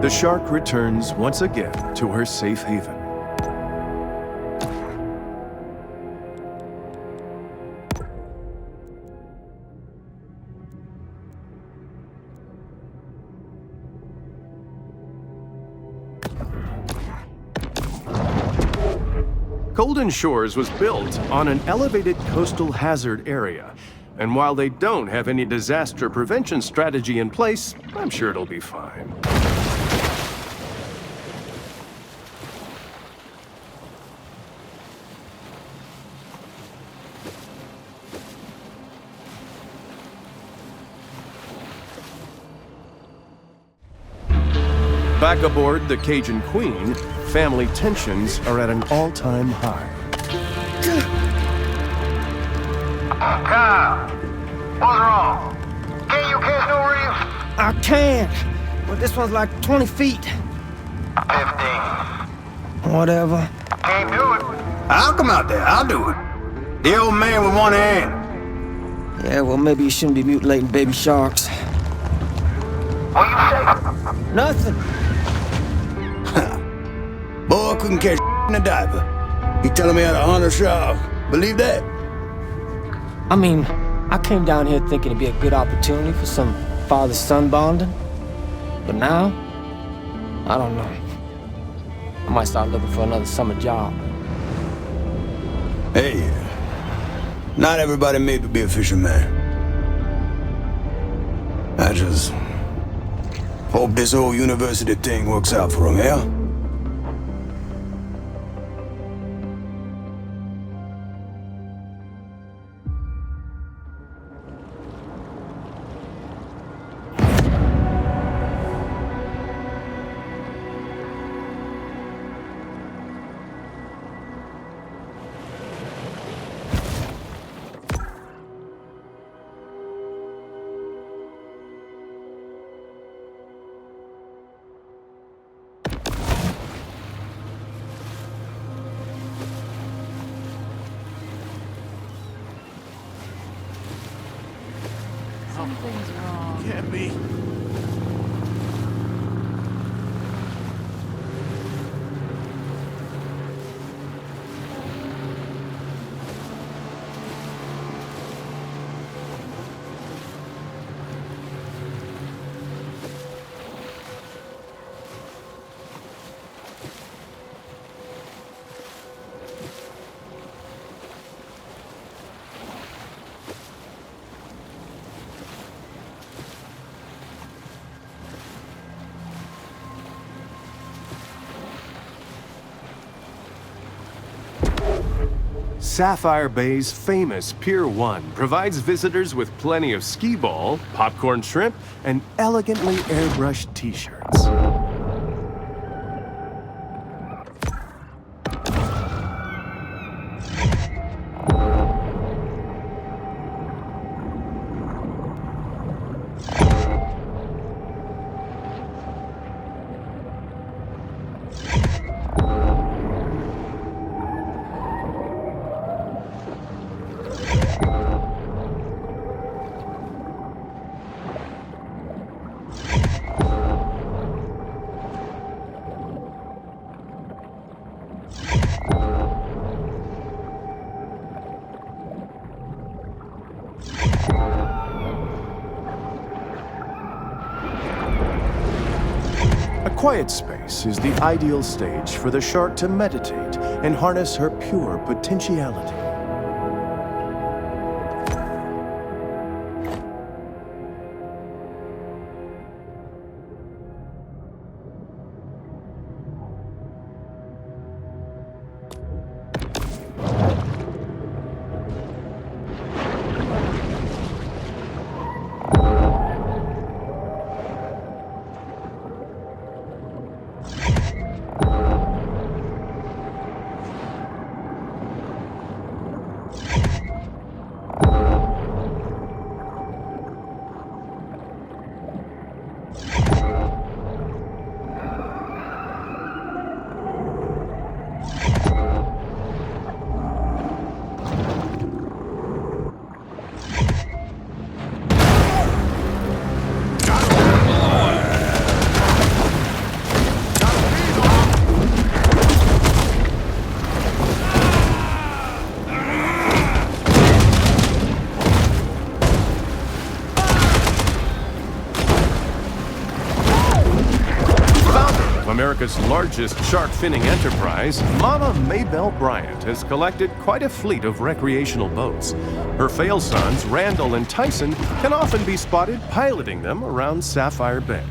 The shark returns once again to her safe haven. Golden Shores was built on an elevated coastal hazard area. And while they don't have any disaster prevention strategy in place, I'm sure it'll be fine. Back aboard the Cajun Queen, family tensions are at an all-time high. Kyle, what's wrong? Can you catch no reefs? I can, but this one's like 20 feet. 15. Whatever. Can't do it. I'll come out there. I'll do it. The old man with one hand. Yeah, well, maybe you shouldn't be mutilating baby sharks. What you say? Nothing. Boy couldn't catch in a diver. He telling me how to hunt a shark. Believe that? I mean, I came down here thinking it'd be a good opportunity for some father-son bonding. But now, I don't know. I might start looking for another summer job. Hey, not everybody made to be a fisherman. I just hope this whole university thing works out for him, yeah? Something's wrong. Can't be. Sapphire Bay's famous Pier 1 provides visitors with plenty of skee ball, popcorn shrimp, and elegantly airbrushed t-shirts. A quiet space is the ideal stage for the shark to meditate and harness her pure potentiality. America's largest shark finning enterprise, Mama Maybelle Bryant has collected quite a fleet of recreational boats. Her fail sons, Randall and Tyson, can often be spotted piloting them around Sapphire Bay.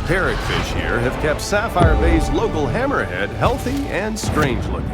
Parrotfish here have kept Sapphire Bay's local hammerhead healthy and strange looking.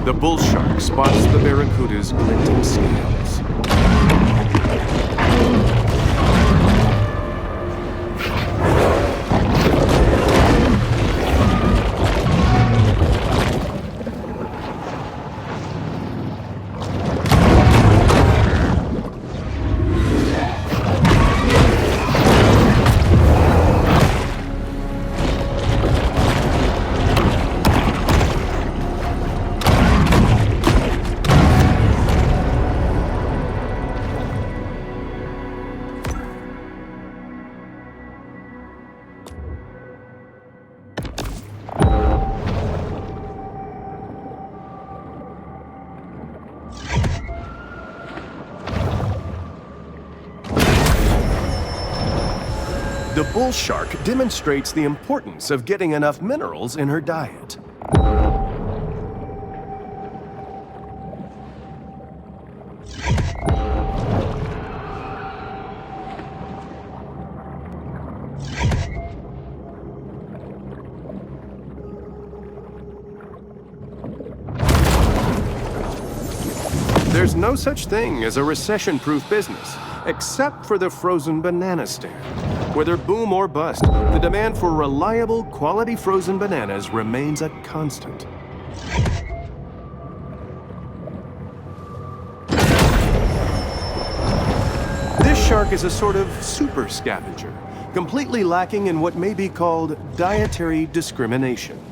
The bull shark spots the barracuda's glinting scales. The bull shark demonstrates the importance of getting enough minerals in her diet. There's no such thing as a recession-proof business, except for the frozen banana stand. Whether boom or bust, the demand for reliable, quality frozen bananas remains a constant. This shark is a sort of super scavenger, completely lacking in what may be called dietary discrimination.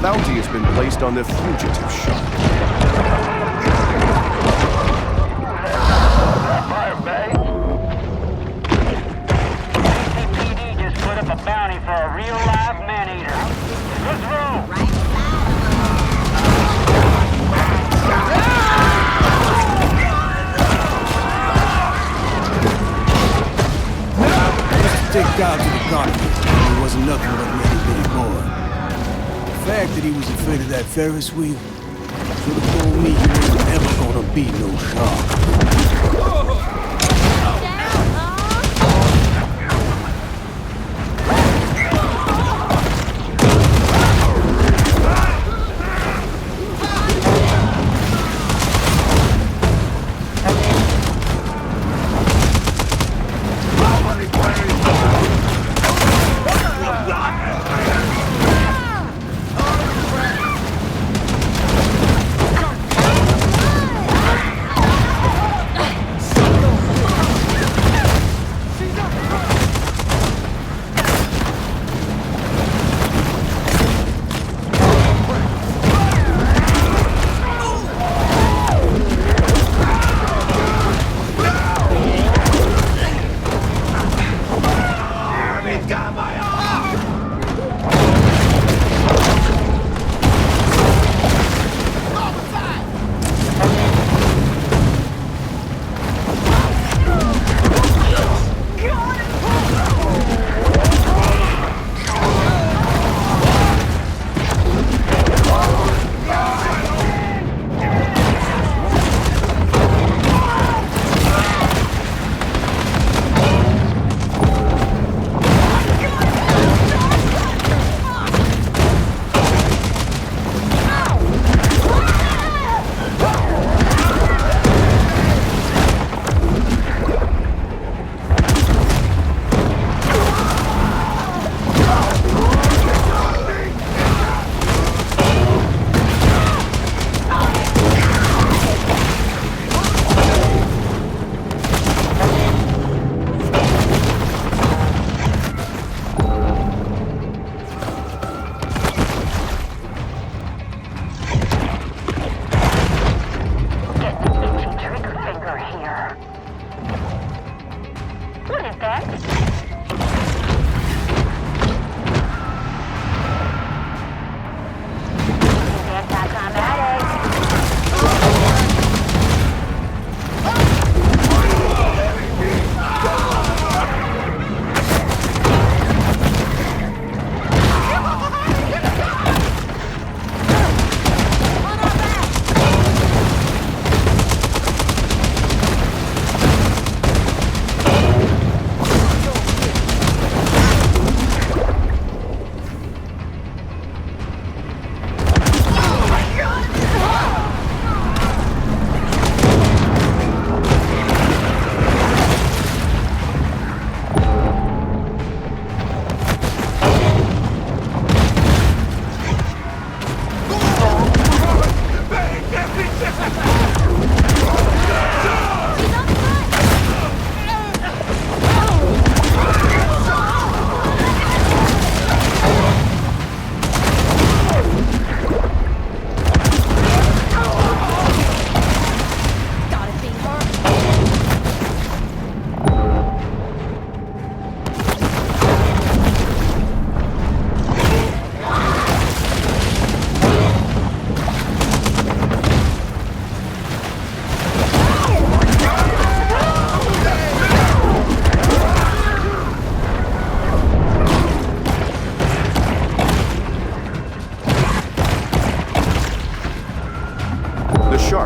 Bounty has been placed on the fugitive shark. ACPD just put up a bounty for a real live man-eater. Let's roll! Let's take out to the cockpit. It wasn't nothing but an itty-bitty boy. The fact that he was afraid of that Ferris wheel should have told me he wasn't ever gonna be no shark.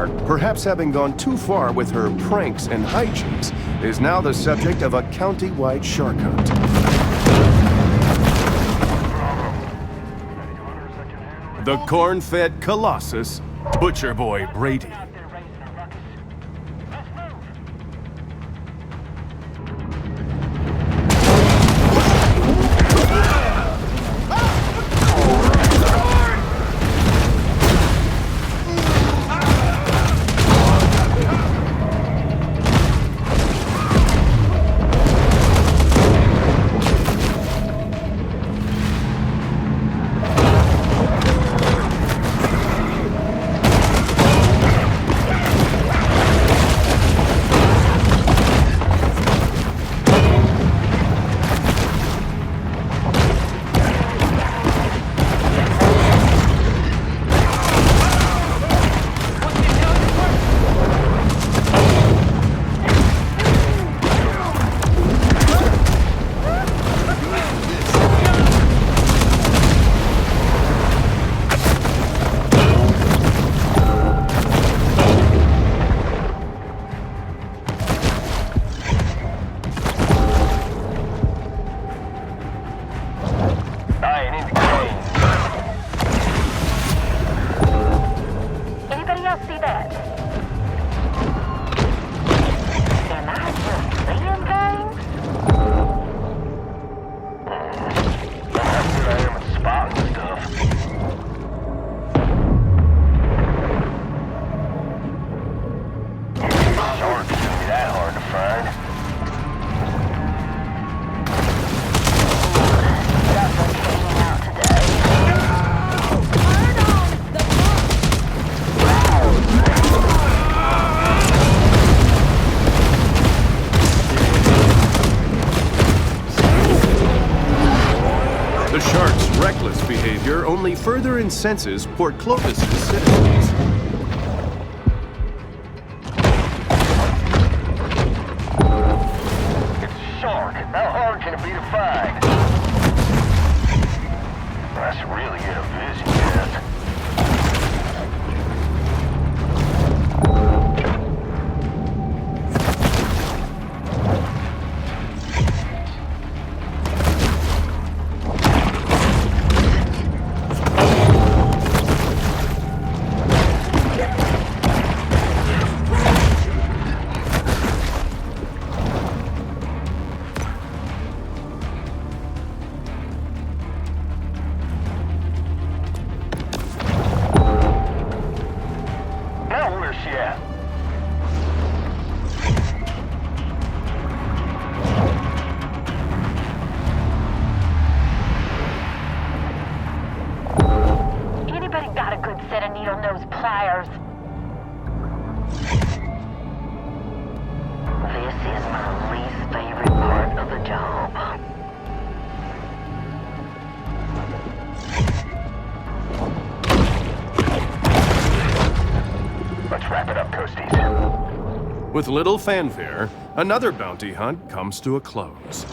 shark, perhaps having gone too far with her pranks and hijinks, is now the subject of a county-wide shark hunt. The corn-fed colossus, Butcher Boy Brady. Only further incenses Port Clovis' citizens. It's a shark. How hard can it be to find? That's really a vision, yes. With little fanfare, another bounty hunt comes to a close.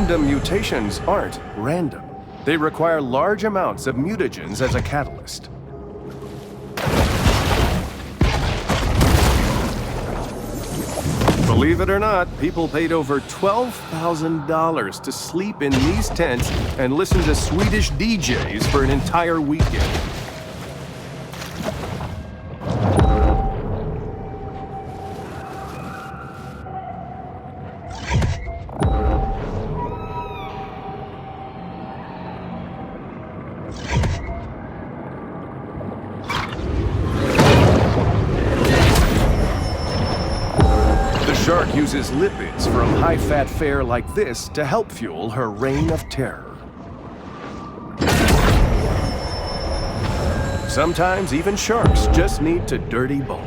random mutations aren't random. They require large amounts of mutagens as a catalyst. Believe it or not, people paid over $12,000 to sleep in these tents and listen to Swedish DJs for an entire weekend. The shark uses lipids from high-fat fare like this to help fuel her reign of terror. Sometimes even sharks just need to dirty bulk.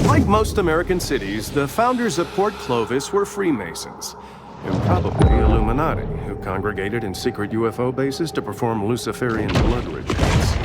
Like most American cities, the founders of Port Clovis were Freemasons, and probably Illuminati, who congregated in secret UFO bases to perform Luciferian blood rituals.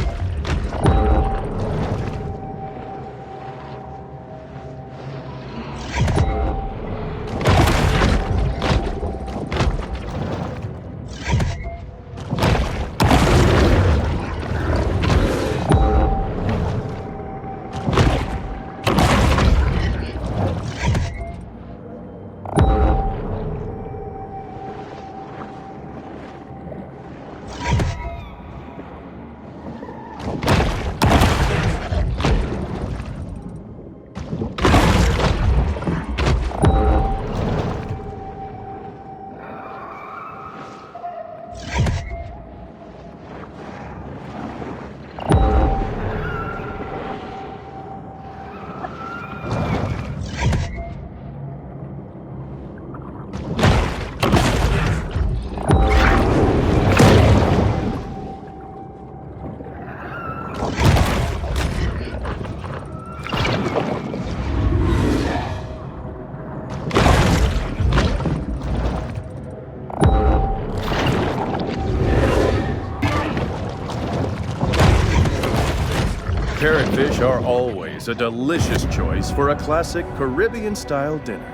Parrotfish are always a delicious choice for a classic Caribbean-style dinner.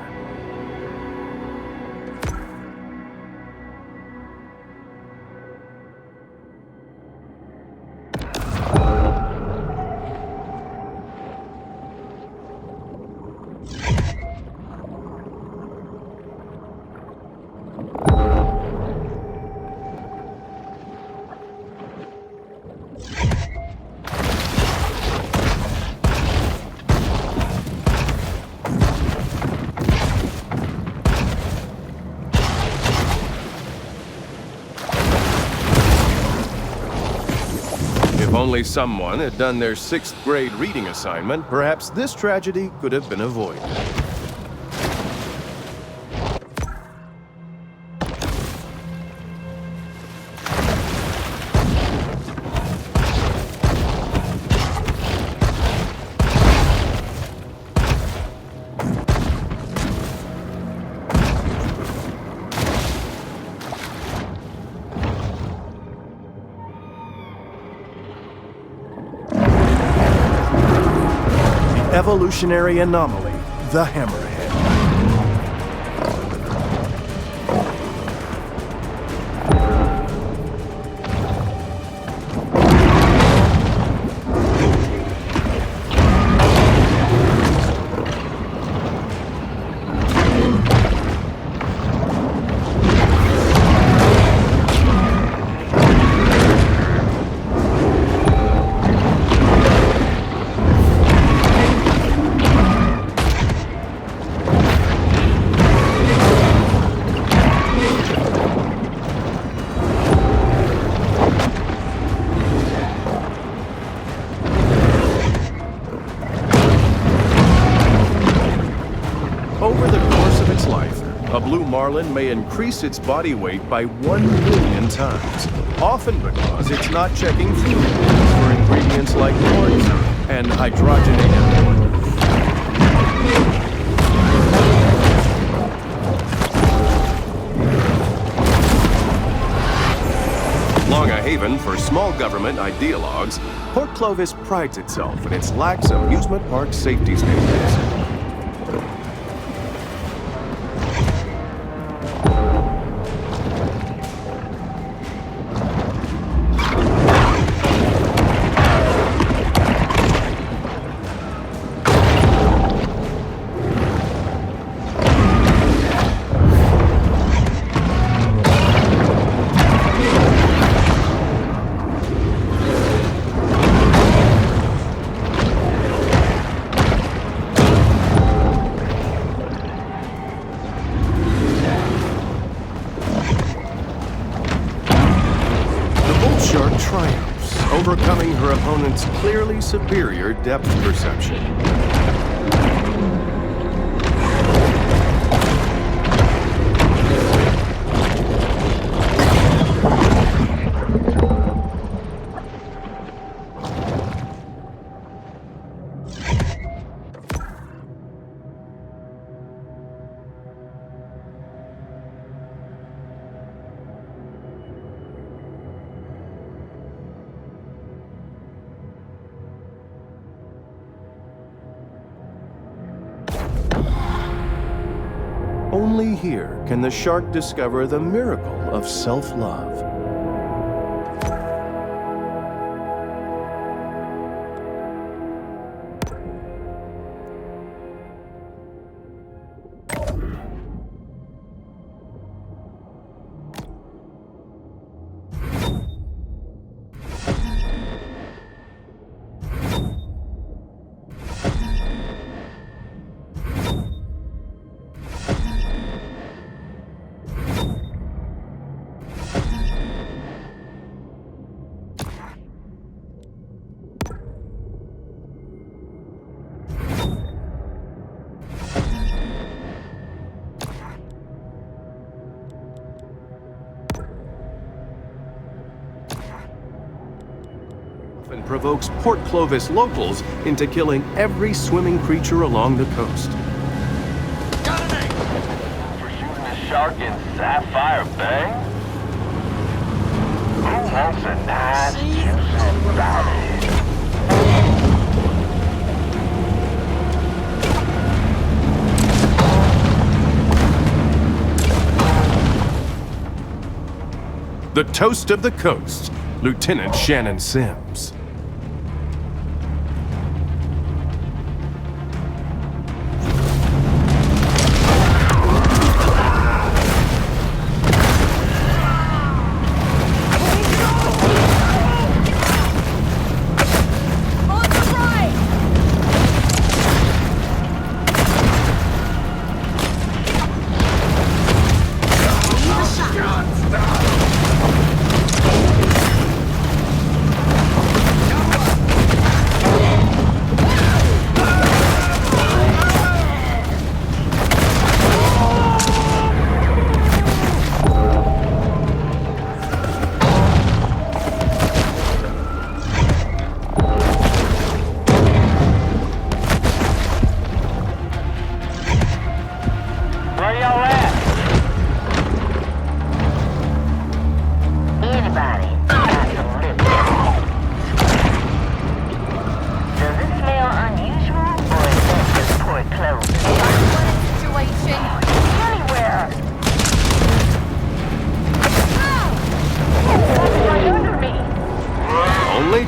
If only someone had done their 6th grade reading assignment, perhaps this tragedy could have been avoided. Evolutionary anomaly, the hammerhead. Over the course of its life, a blue marlin may increase its body weight by 1 million times, often because it's not checking food labels for ingredients like corn syrup and hydrogenated oil. Long a haven for small government ideologues, Port Clovis prides itself in its lax amusement park safety standards. Shark triumphs, overcoming her opponent's clearly superior depth perception. Only here can the shark discover the miracle of self-love. And provokes Port Clovis locals into killing every swimming creature along the coast. Got an egg! For shooting a shark in Sapphire Bay? Who wants a nice, juicy body? The toast of the coast, Lieutenant Shannon Sims.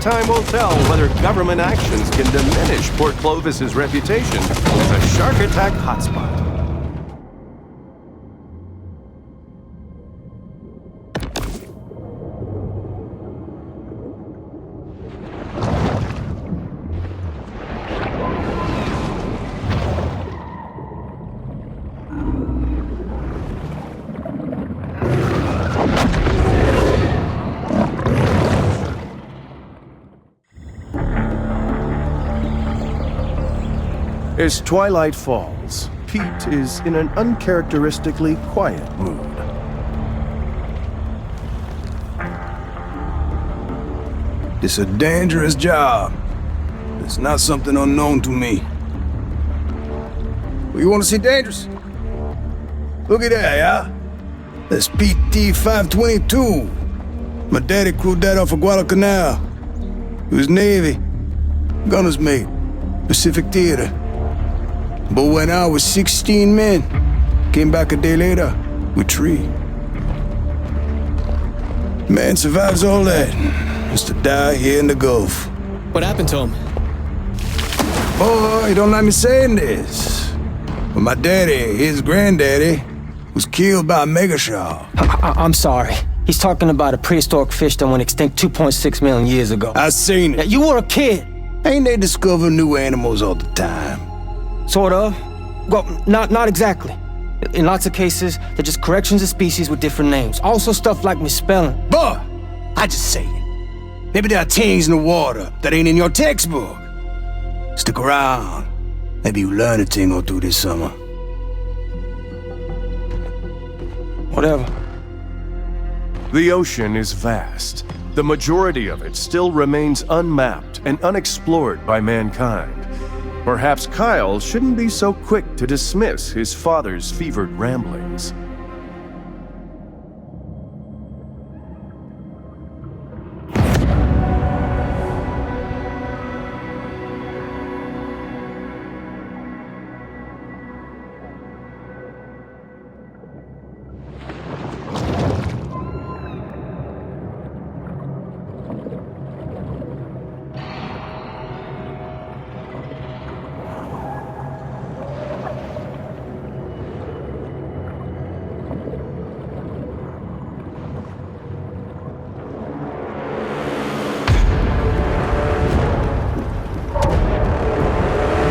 Time will tell whether government actions can diminish Port Clovis's reputation as a shark attack hotspot. As twilight falls, Pete is in an uncharacteristically quiet mood. It's a dangerous job. It's not something unknown to me. Well, you want to see dangerous? Look at that, yeah? That's PT-522. My daddy crewed that off of Guadalcanal. He was Navy. Gunner's mate. Pacific Theater. But when I was 16 men, came back a day later with 3. Man survives all that, just to die here in the Gulf. What happened to him? Boy, you don't like me saying this, but my daddy, his granddaddy, was killed by a mega shark. I'm sorry. He's talking about a prehistoric fish that went extinct 2.6 million years ago. I seen Now, it. you were a kid. Ain't they discover new animals all the time? Sort of. Well, not exactly. In lots of cases, they're just corrections of species with different names. Also stuff like misspelling. But I just say it. Maybe there are things in the water that ain't in your textbook. Stick around. Maybe you learn a thing or two this summer. Whatever. The ocean is vast. The majority of it still remains unmapped and unexplored by mankind. Perhaps Kyle shouldn't be so quick to dismiss his father's fevered ramblings.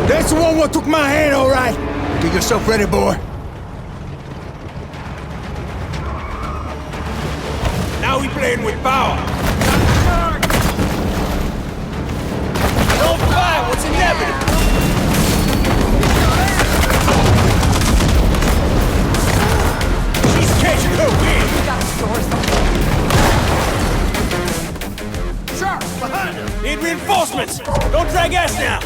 That's the one what took my hand, all right. Get yourself ready, boy. Now we playing with power. Don't fight what's inevitable. She's catching her wind. Sharks behind her. Need reinforcements. Don't drag us down.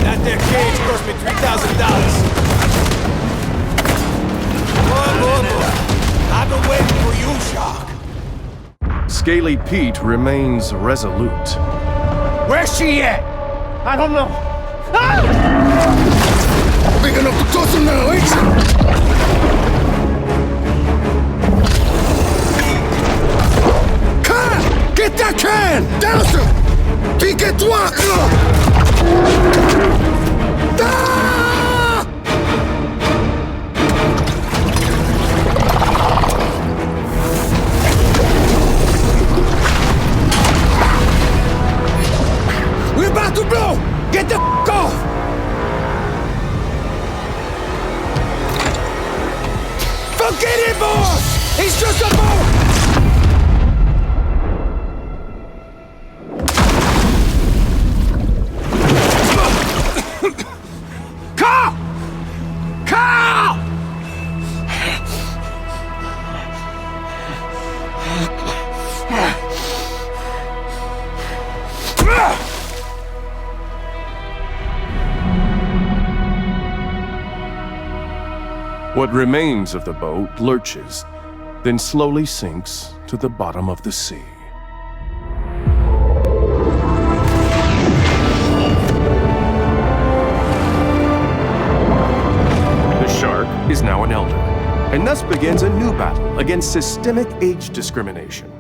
That there cage cost me $3,000. Boy. I've been waiting for you, Shark. Scaly Pete remains resolute. Where's she at? I don't know. Big enough to toss him now, ain't you? Can! Get that can! Downster! Pique-toi! Ah! We're about to blow! Get the off! Forget it, boss! It's just a boat! Carl! Carl! What remains of the boat lurches, then slowly sinks to the bottom of the sea. The shark is now an elder, and thus begins a new battle against systemic age discrimination.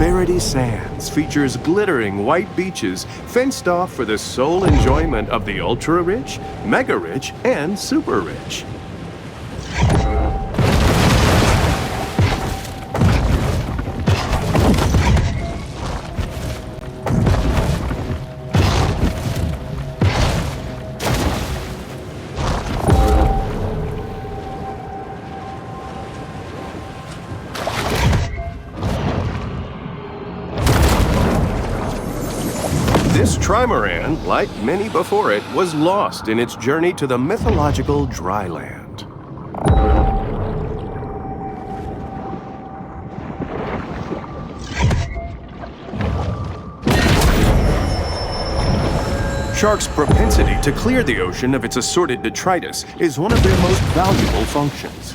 Prosperity Sands features glittering white beaches fenced off for the sole enjoyment of the ultra-rich, mega-rich, and super-rich. This trimaran, like many before it, was lost in its journey to the mythological dry land. Sharks' propensity to clear the ocean of its assorted detritus is one of their most valuable functions.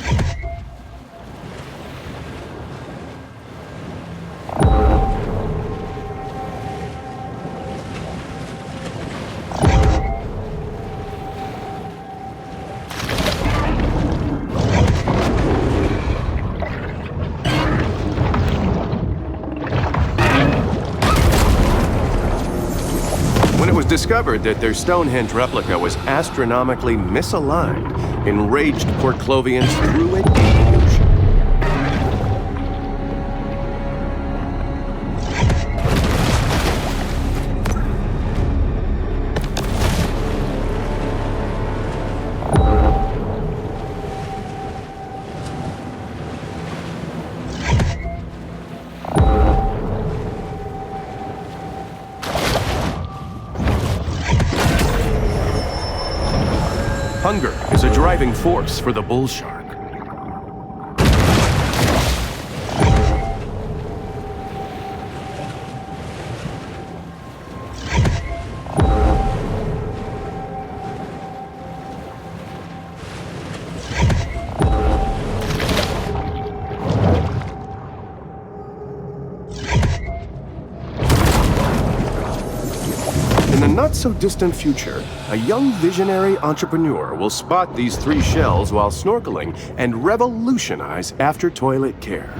Discovered that their Stonehenge replica was astronomically misaligned, enraged Port Clovians threw it in the ocean. Hunger is a driving force for the bull shark. In the not-so-distant future, a young visionary entrepreneur will spot these three shells while snorkeling and revolutionize after-toilet care.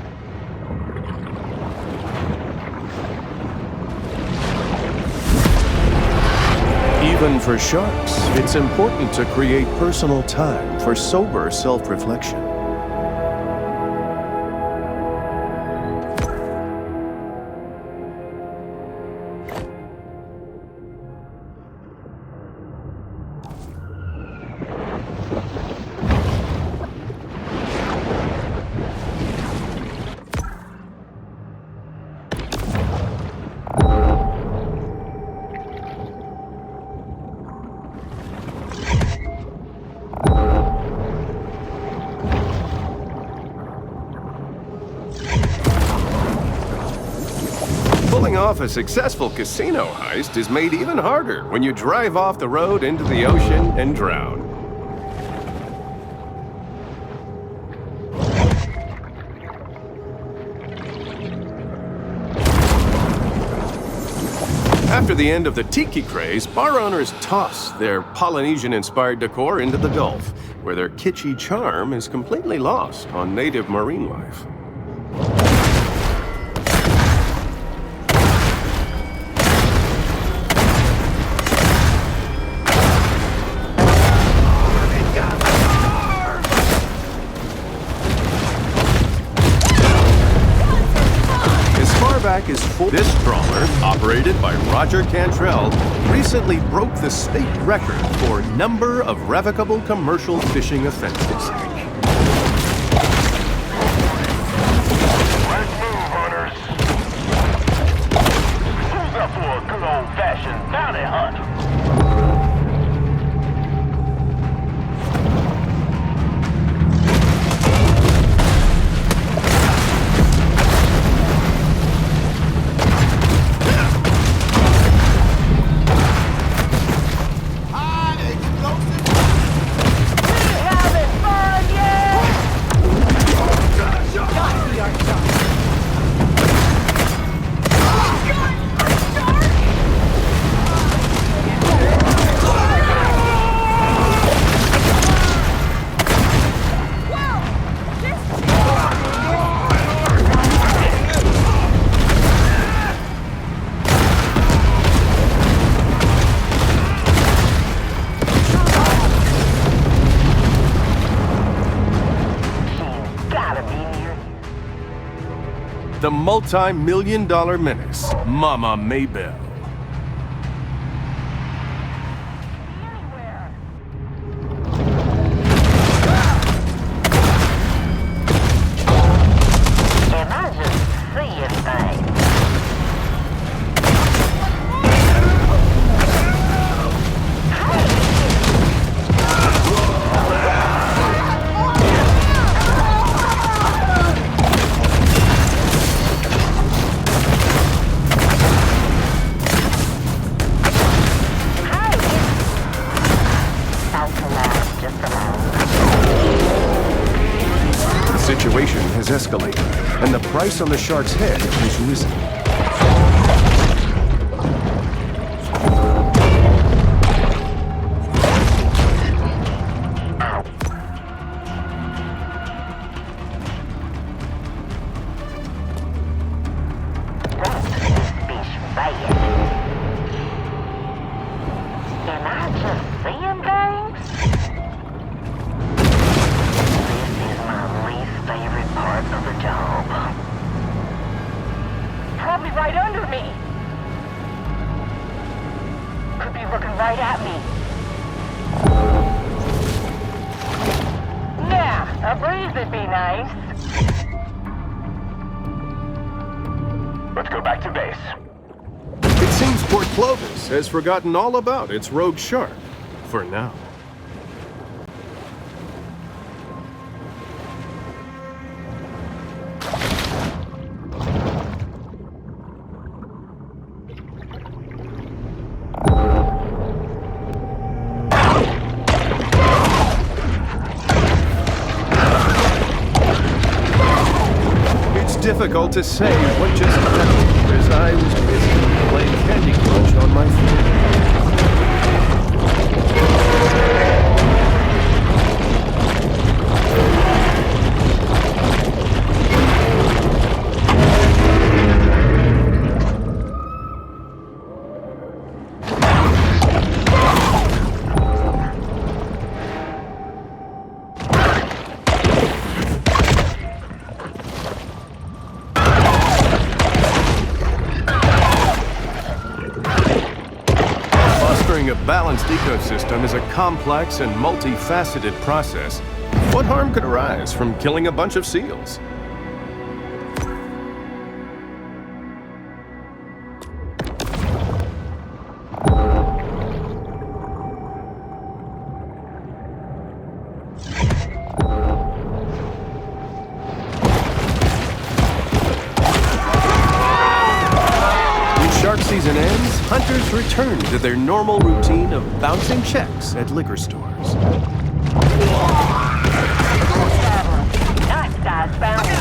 Even for sharks, it's important to create personal time for sober self-reflection. Pulling off a successful casino heist is made even harder when you drive off the road into the ocean and drown. After the end of the tiki craze, bar owners toss their Polynesian-inspired decor into the Gulf, where their kitschy charm is completely lost on native marine life. This trawler, operated by Roger Cantrell, recently broke the state record for number of revocable commercial fishing offenses. Let's move, hunters. Who's up for a good old-fashioned bounty hunt? Having fun the multi-million-dollar menace, Mama Maybell. The situation has escalated, and the price on the shark's head has risen. Let's go back to base. It seems Port Clovis has forgotten all about its rogue shark, for now. Difficult to say what just happened as I was busy playing Candy Crush on my phone. A balanced ecosystem is a complex and multifaceted process. What harm could arise from killing a bunch of seals? Season ends, hunters return to their normal routine of bouncing checks at liquor stores. Nice size bounty.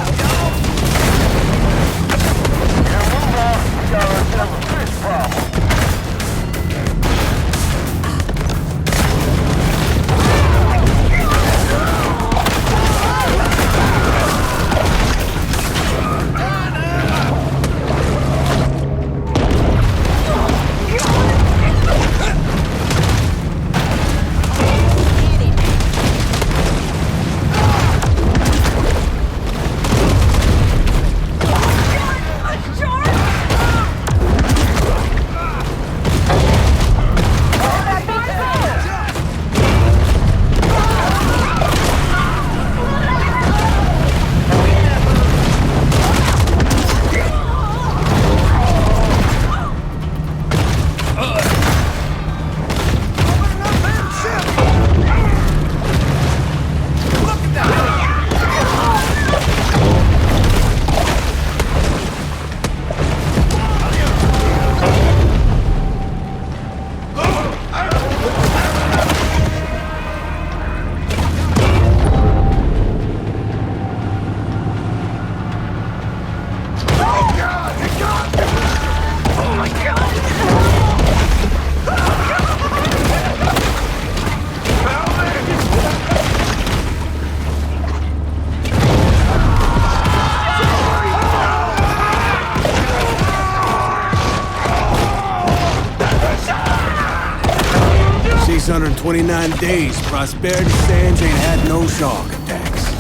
Days, Prosperity Sands ain't had no shark attacks.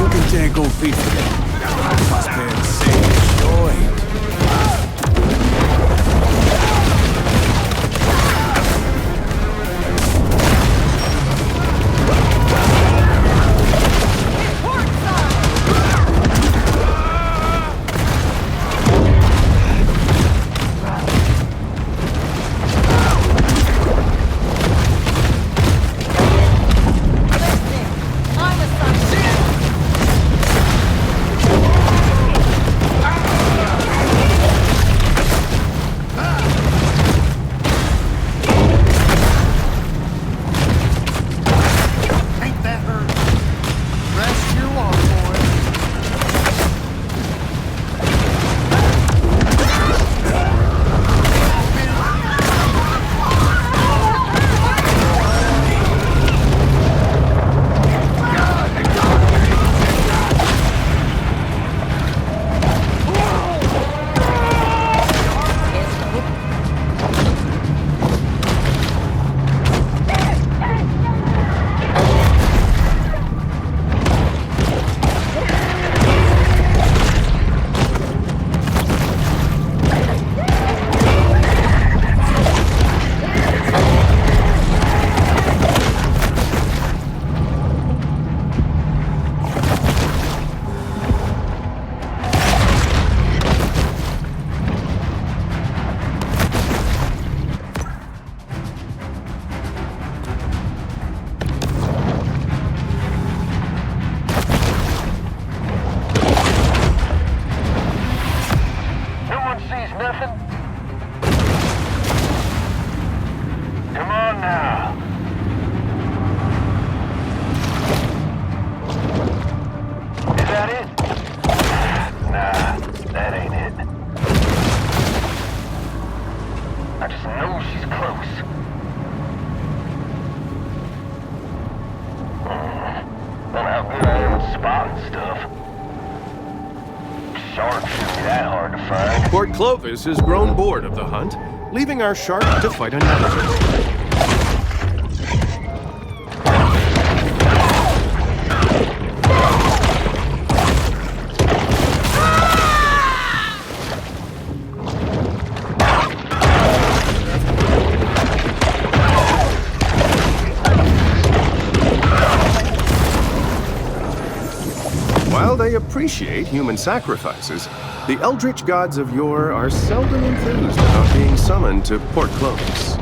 You can take old feet for that. Must be insane, joy. Port Clovis has grown bored of the hunt, leaving our shark to fight another. While they appreciate human sacrifices, the eldritch gods of yore are seldom enthused about being summoned to Port Clovis.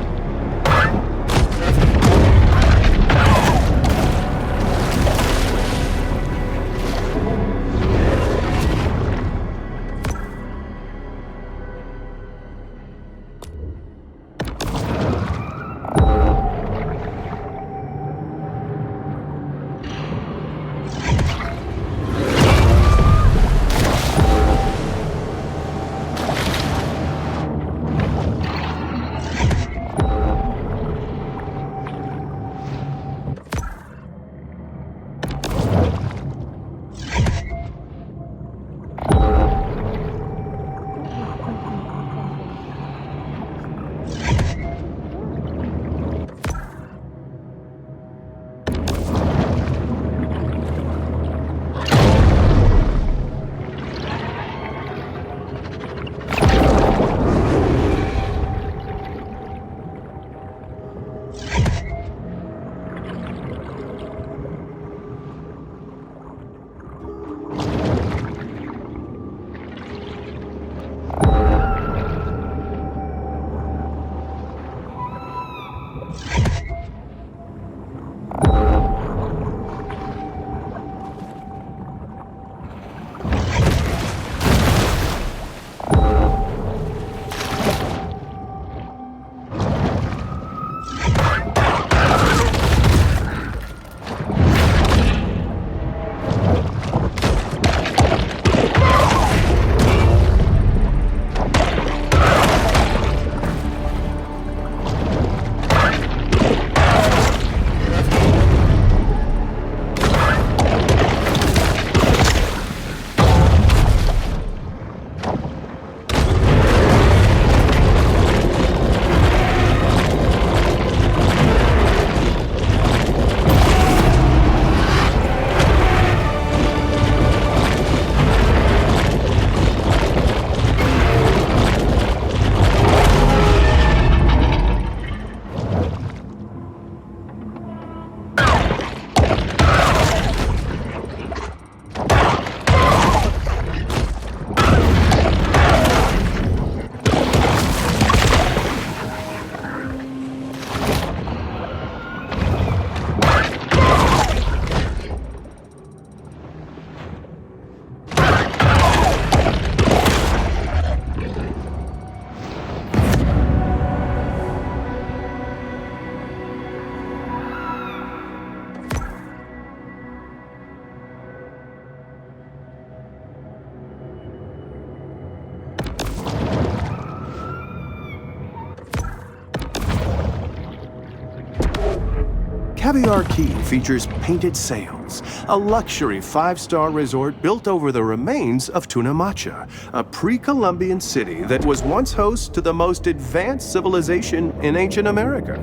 Caviar Key features painted sails, a luxury 5-star resort built over the remains of Tunamacha, a pre-Columbian city that was once host to the most advanced civilization in ancient America.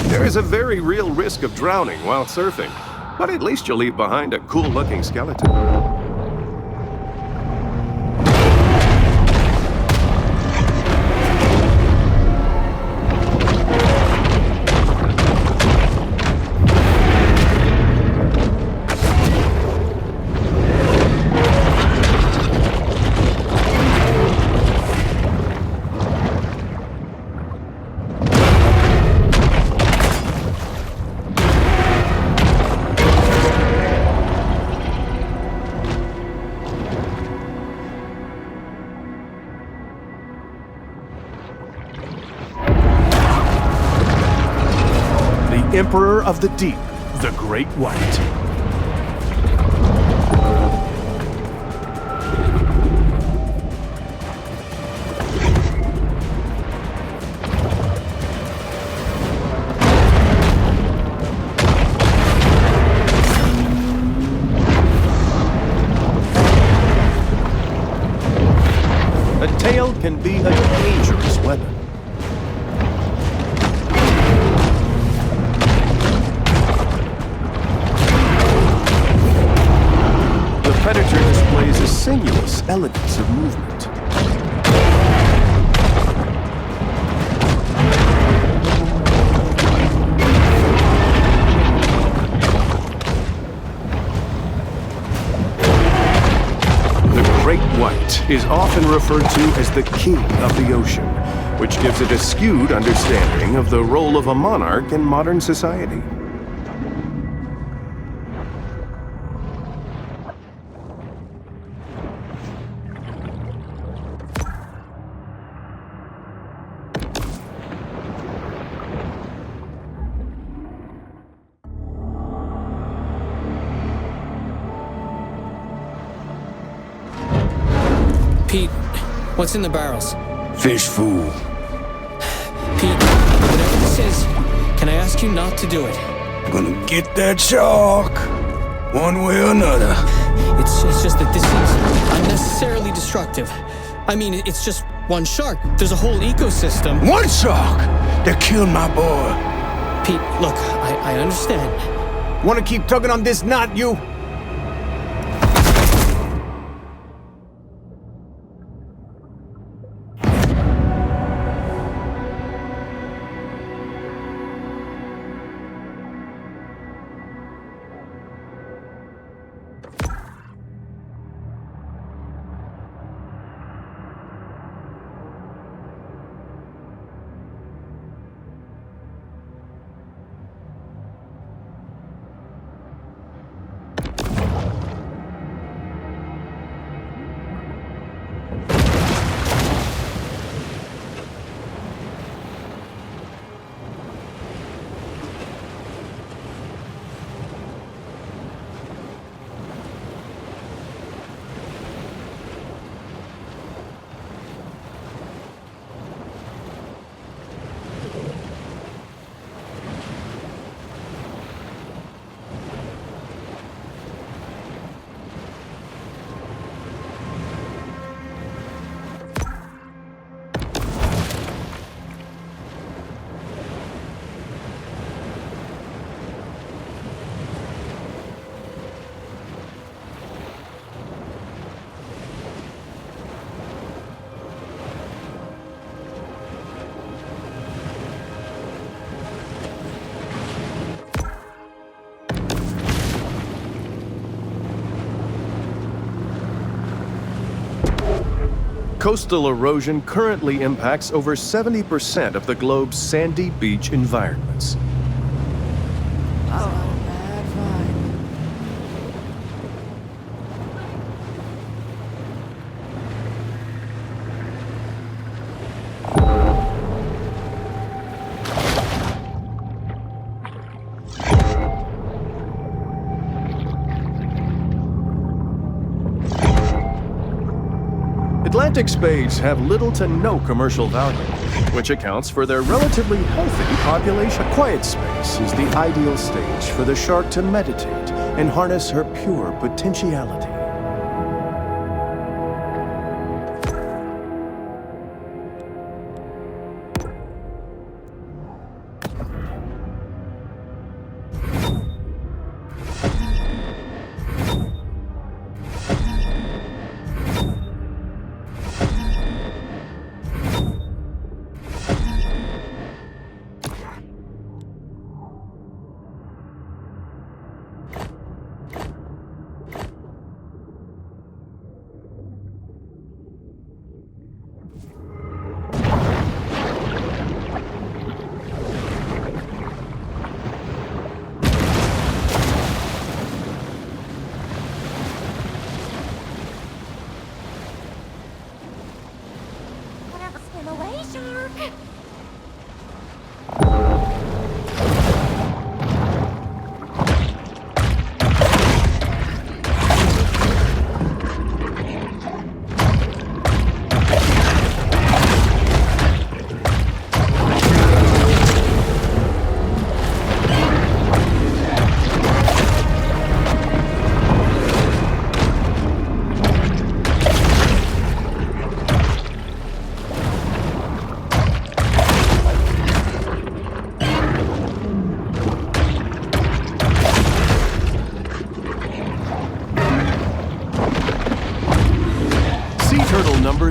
There is a very real risk of drowning while surfing, but at least you'll leave behind a cool-looking skeleton. Emperor of the Deep, the Great White. A tail can be a dangerous weapon. Predator displays a sinuous elegance of movement. The Great White is often referred to as the king of the ocean, which gives it a skewed understanding of the role of a monarch in modern society. Pete, what's in the barrels? Fish food. Pete, whatever this is, can I ask you not to do it? Gonna get that shark, one way or another. It's just that this is unnecessarily destructive. I mean, it's just one shark. There's a whole ecosystem. One shark that killed my boy. Pete, look, I understand. Wanna keep tugging on this knot, you? Coastal erosion currently impacts over 70% of the globe's sandy beach environments. Atlantic spades have little to no commercial value, which accounts for their relatively healthy population. A quiet space is the ideal stage for the shark to meditate and harness her pure potentiality.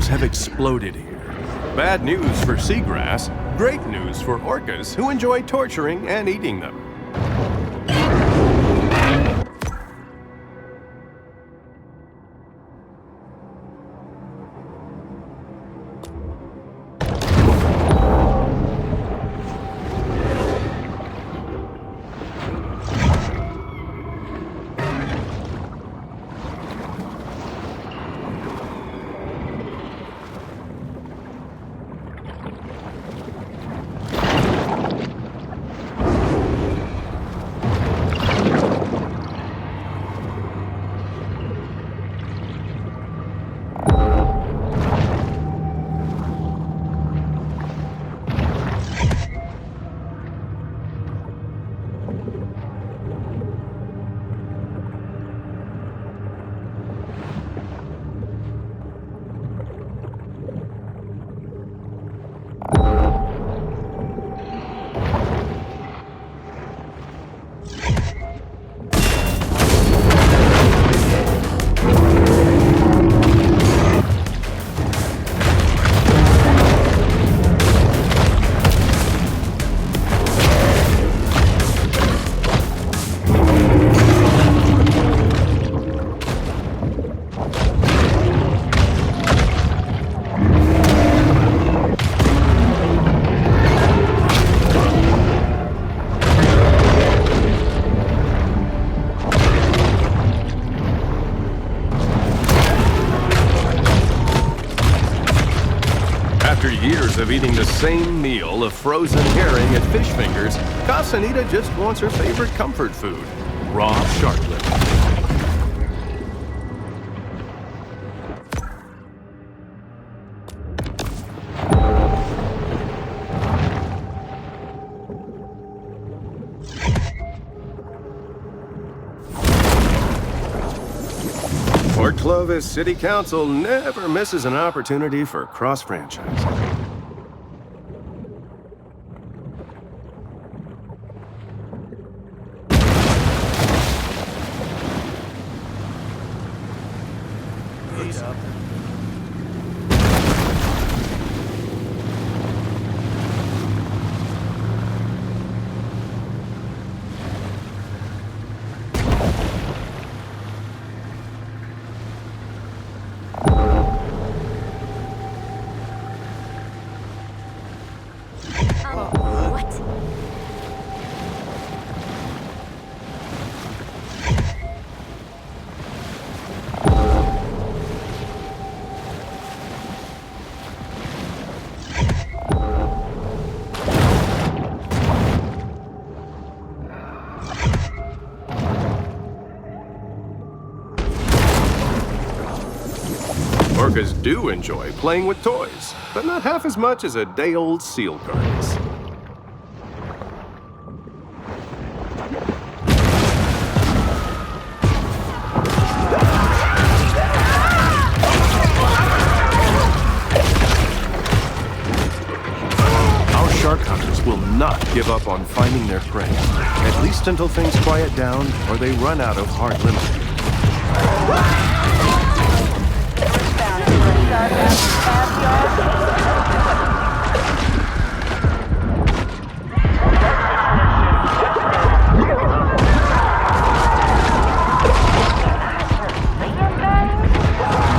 Have exploded here. Bad news for seagrass, great news for orcas who enjoy torturing and eating them. Of eating the same meal of frozen herring at Fish Fingers, Casanita just wants her favorite comfort food, raw shark liver. Port Clovis City Council never misses an opportunity for cross-franchising. orcas do enjoy playing with toys, but not half as much as a day-old seal carcass. Our shark hunters will not give up on finding their prey, at least until things quiet down or they run out of hard limit.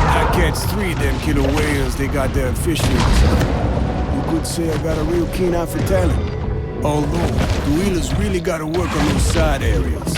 I catch 3 of them killer whales they got there fishing. You could say I got a real keen eye for talent. Although, the wheelers really gotta work on those side areas.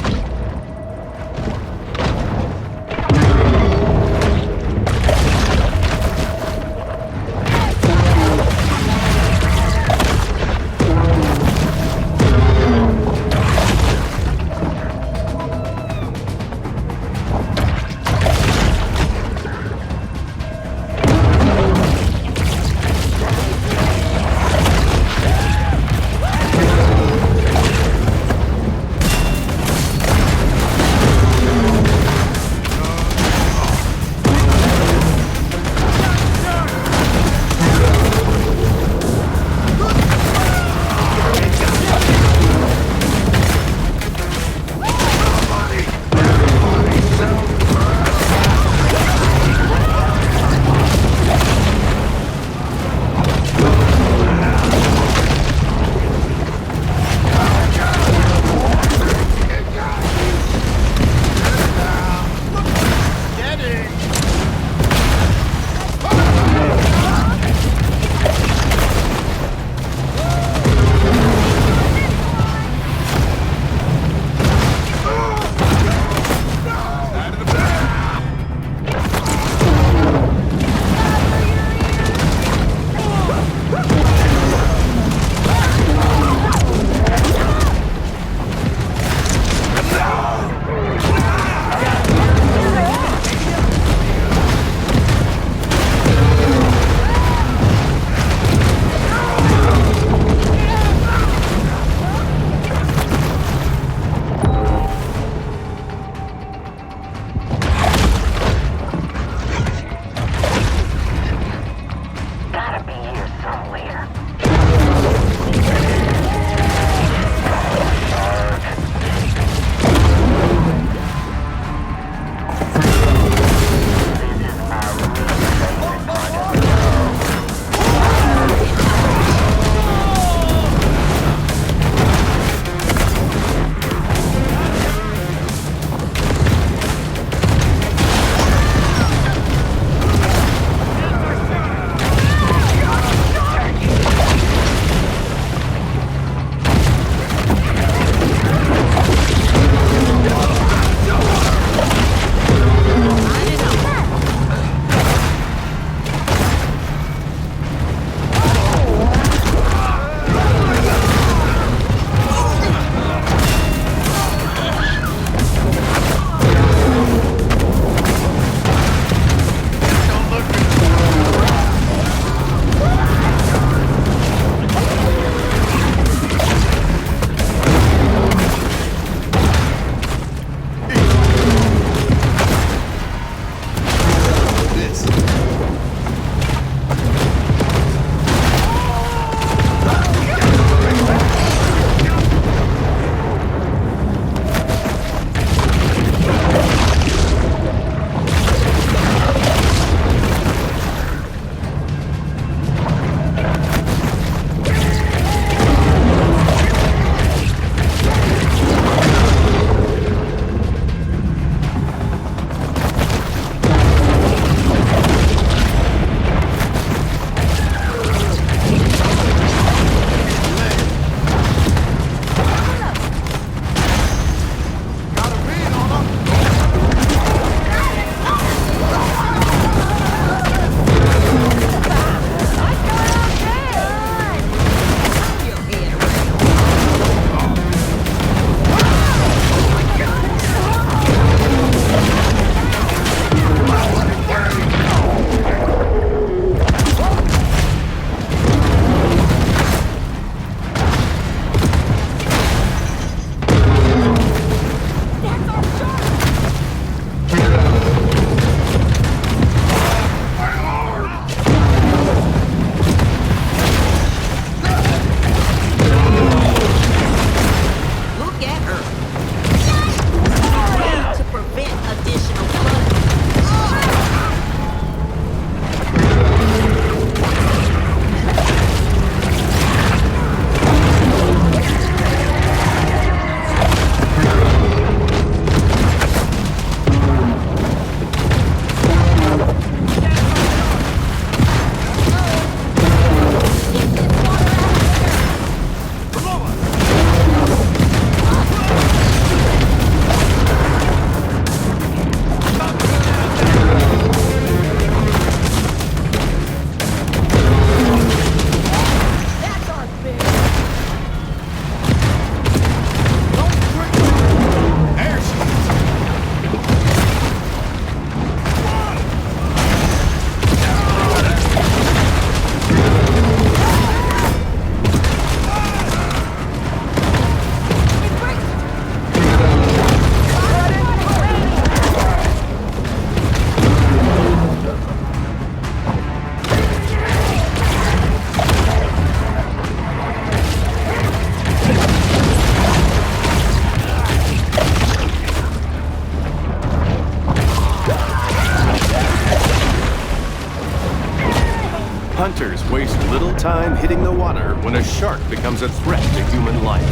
little time hitting the water when a shark becomes a threat to human life.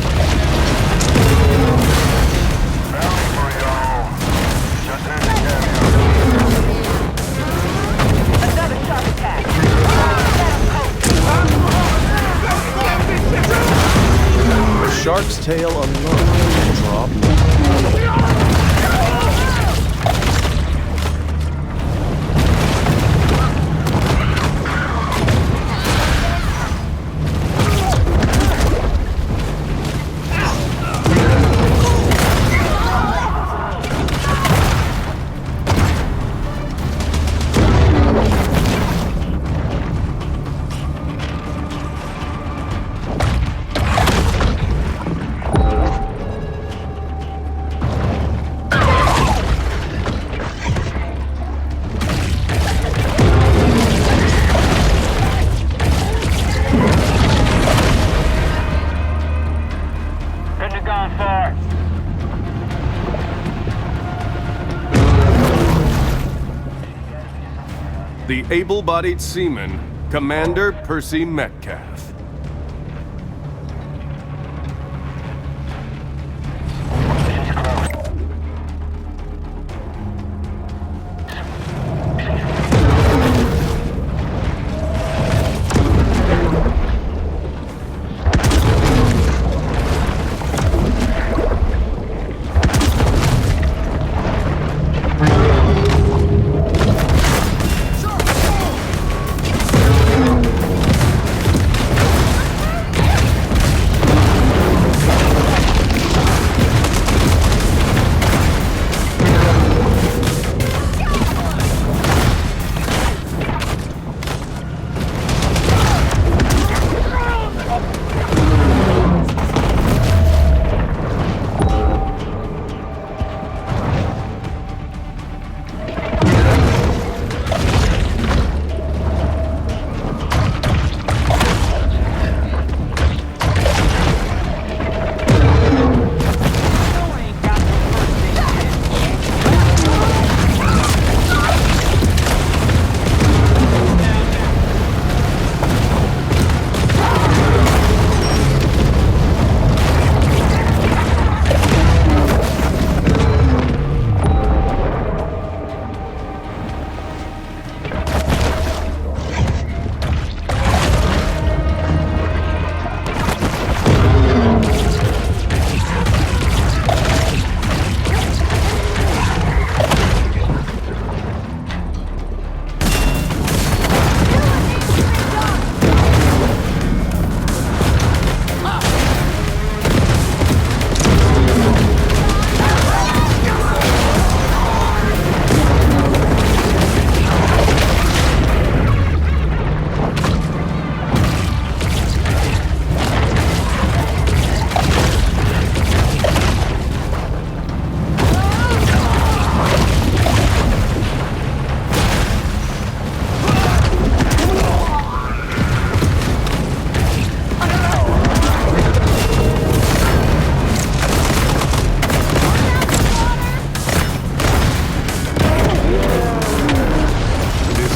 Another shark attack. A shark's tail alone can draw blood. The able-bodied seaman, Commander Percy Metcalf.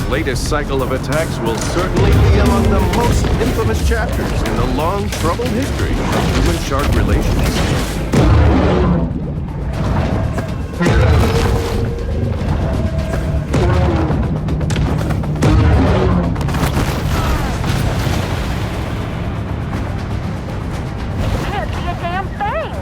Latest cycle of attacks will certainly be among the most infamous chapters in the long, troubled history of human-shark relations. Can't see a damn thing.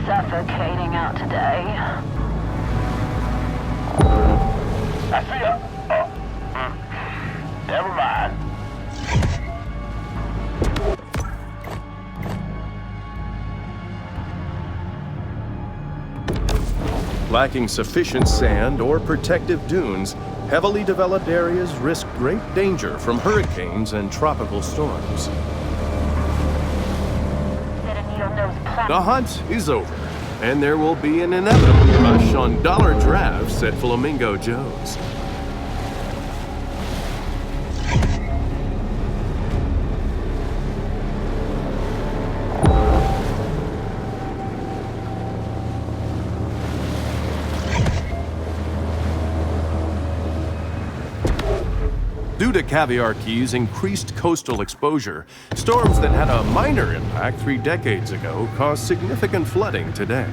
Suffocating out today. I see ya. Never mind. Lacking sufficient sand or protective dunes, heavily developed areas risk great danger from hurricanes and tropical storms. The hunt is over, and there will be an inevitable rush on dollar drafts at Flamingo Joe's. Due to caviar keys' increased coastal exposure, storms that had a minor impact 3 decades ago cause significant flooding today.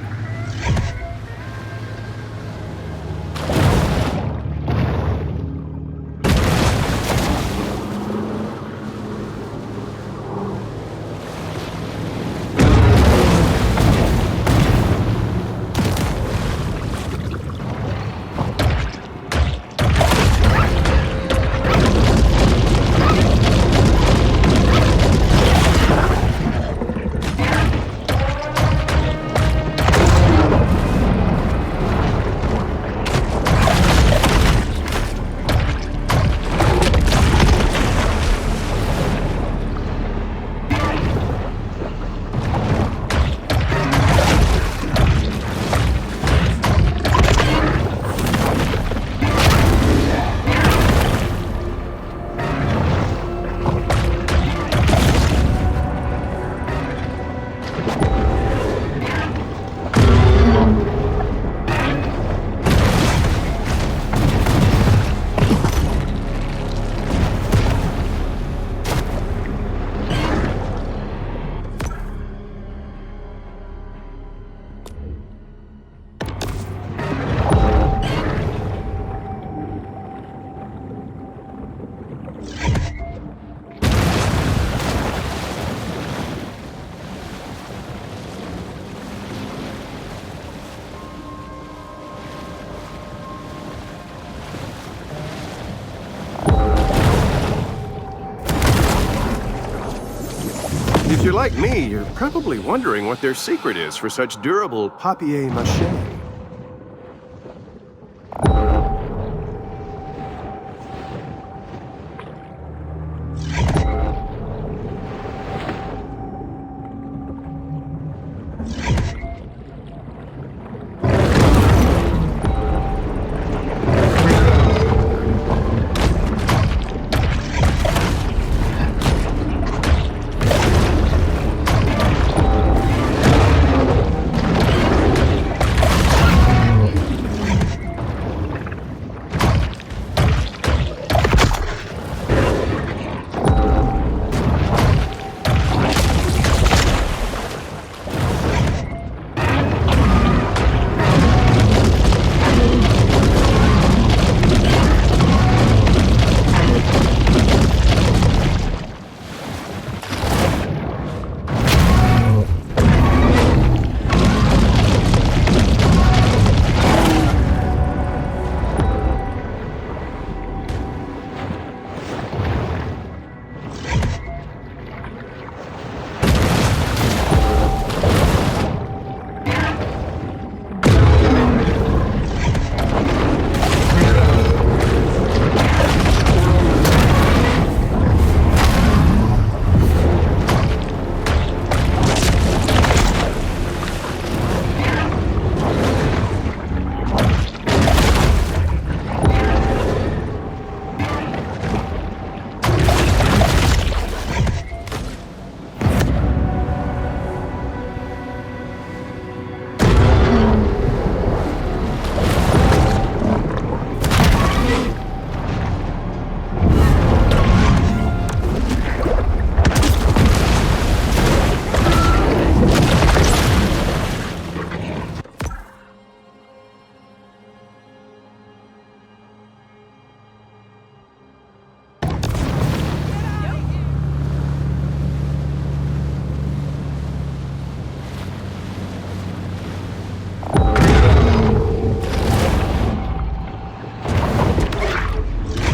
If you're like me, you're probably wondering what their secret is for such durable papier-mâché.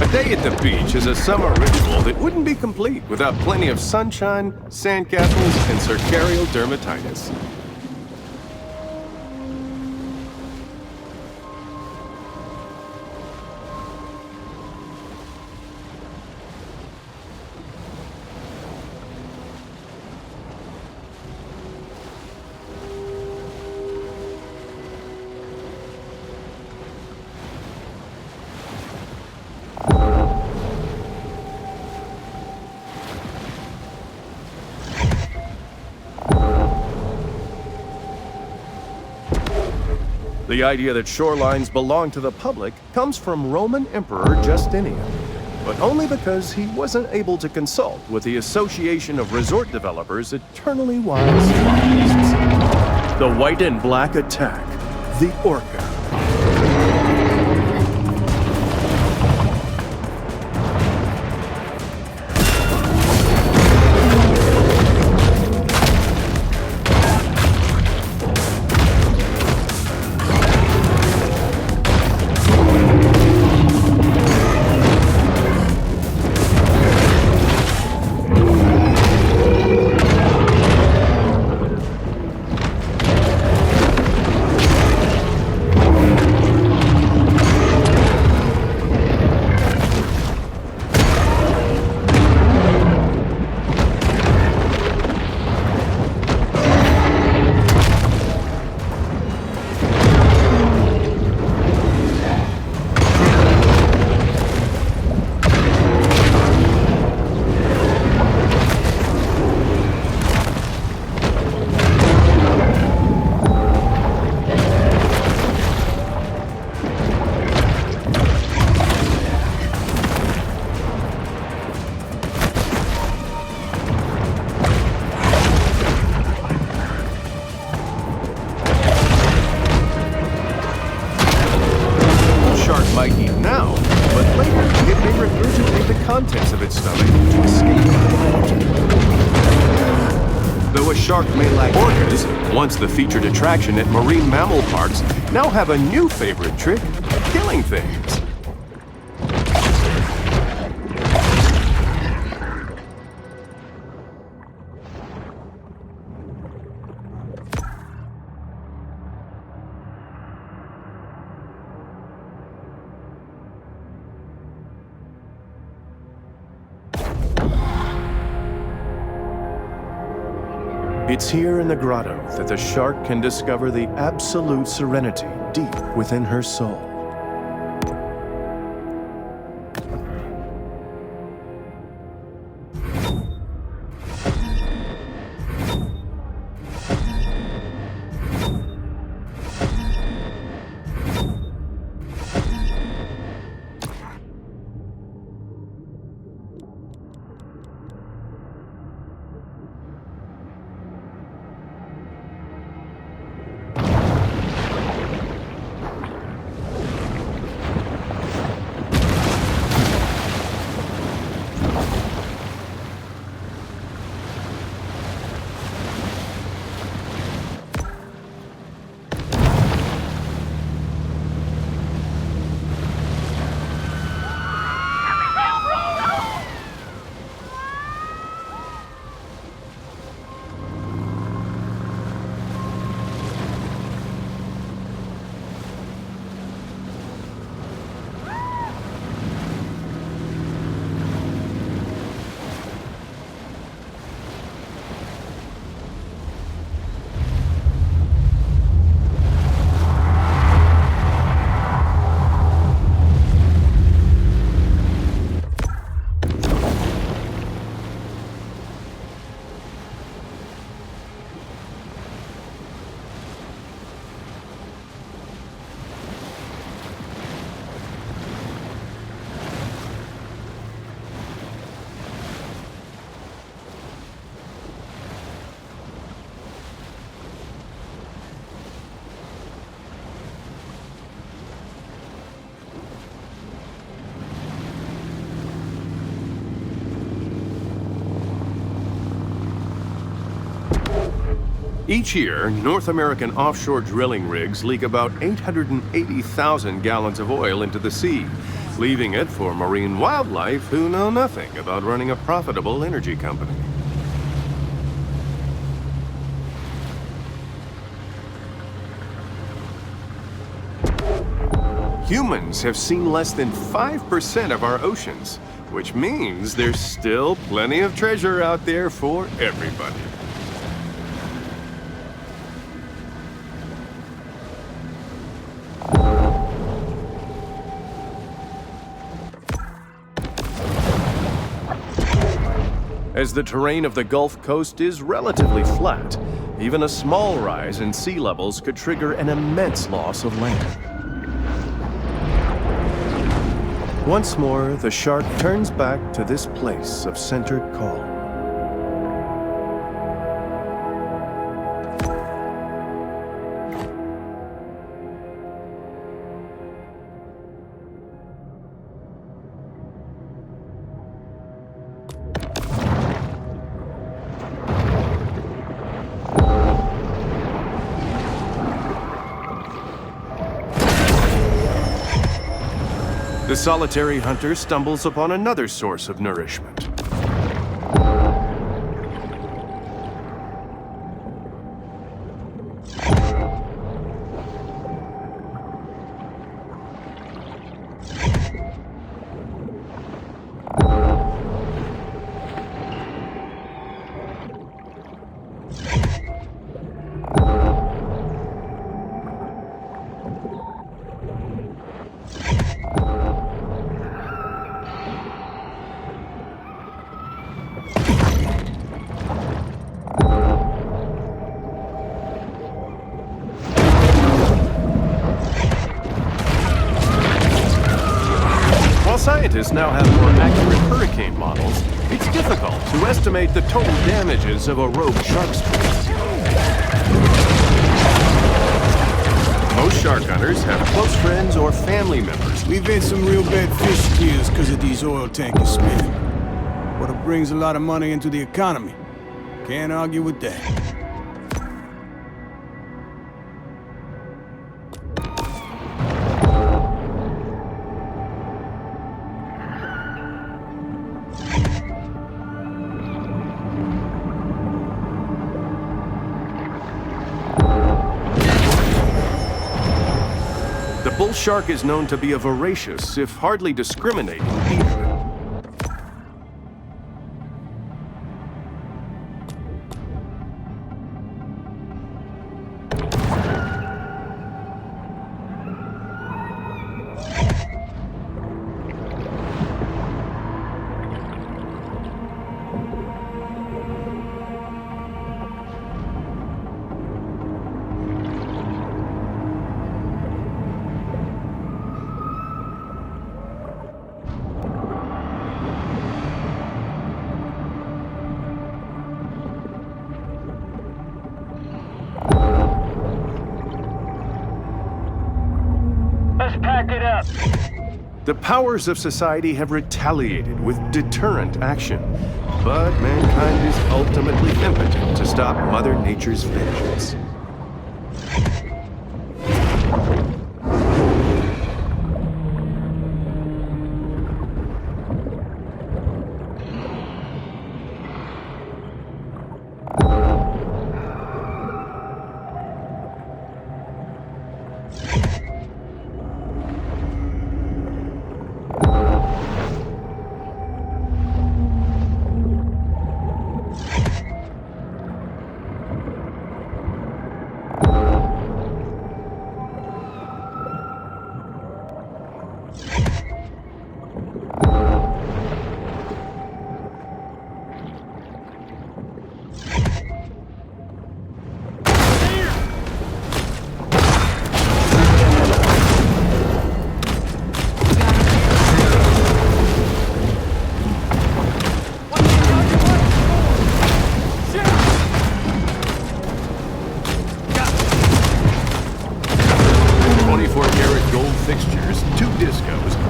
A day at the beach is a summer ritual that wouldn't be complete without plenty of sunshine, sandcastles, and circarial dermatitis. The idea that shorelines belong to the public comes from Roman Emperor Justinian. but only because he wasn't able to consult with the Association of Resort Developers' eternally wise lobbyists. The white and black attack, the Orca. Might eat now, but later it may regurgitate the contents of its stomach to escape. Though a shark may lack orcas, once the featured attraction at marine mammal parks, now have a new favorite trick, killing things. It's here in the grotto that the shark can discover the absolute serenity deep within her soul. Each year, North American offshore drilling rigs leak about 880,000 gallons of oil into the sea, leaving it for marine wildlife who know nothing about running a profitable energy company. Humans have seen less than 5% of our oceans, which means there's still plenty of treasure out there for everybody. As the terrain of the Gulf Coast is relatively flat, even a small rise in sea levels could trigger an immense loss of land. Once more, the shark turns back to this place of centered calm. The solitary hunter stumbles upon another source of nourishment. Scientists now have more accurate hurricane models. It's difficult to estimate the total damages of a rogue shark spray. Most shark hunters have close friends or family members. We've had some real bad fish kills because of these oil tankers spinning. But it brings a lot of money into the economy. Can't argue with that. The bull shark is known to be a voracious, if hardly discriminating, eater. Let's pack it up. The powers of society have retaliated with deterrent action, but mankind is ultimately impotent to stop Mother Nature's vengeance.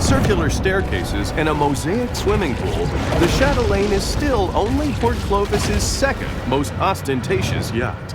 Circular staircases, and a mosaic swimming pool, the Chatelaine is still only Port Clovis's second most ostentatious yacht.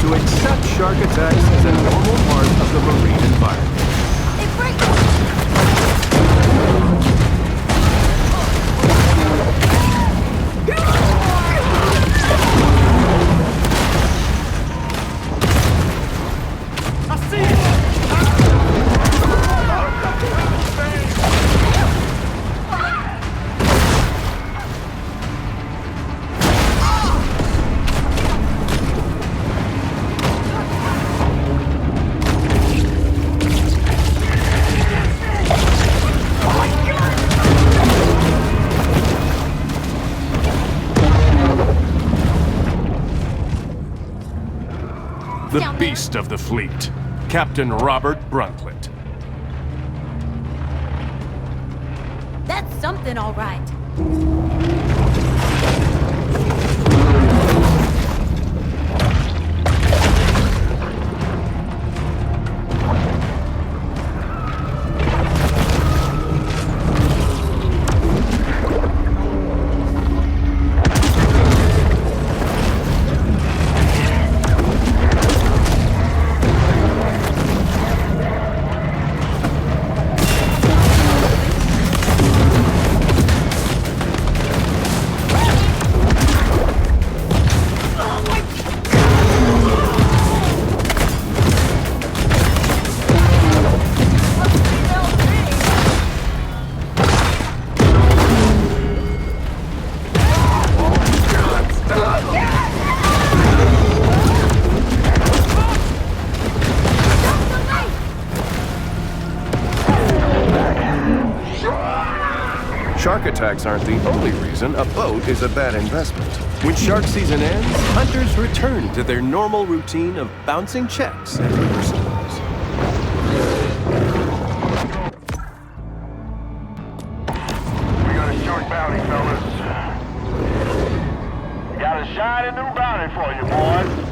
To accept shark attacks as a normal part of the marine environment. sharks The down there. beast of the fleet, Captain Robert Bruntlet. That's something, all right. Shark attacks aren't the only reason a boat is a bad investment. When shark season ends, hunters return to their normal routine of bouncing checks at liquor stores. We got a shark bounty, fellas. Got a shiny new bounty for you, boys.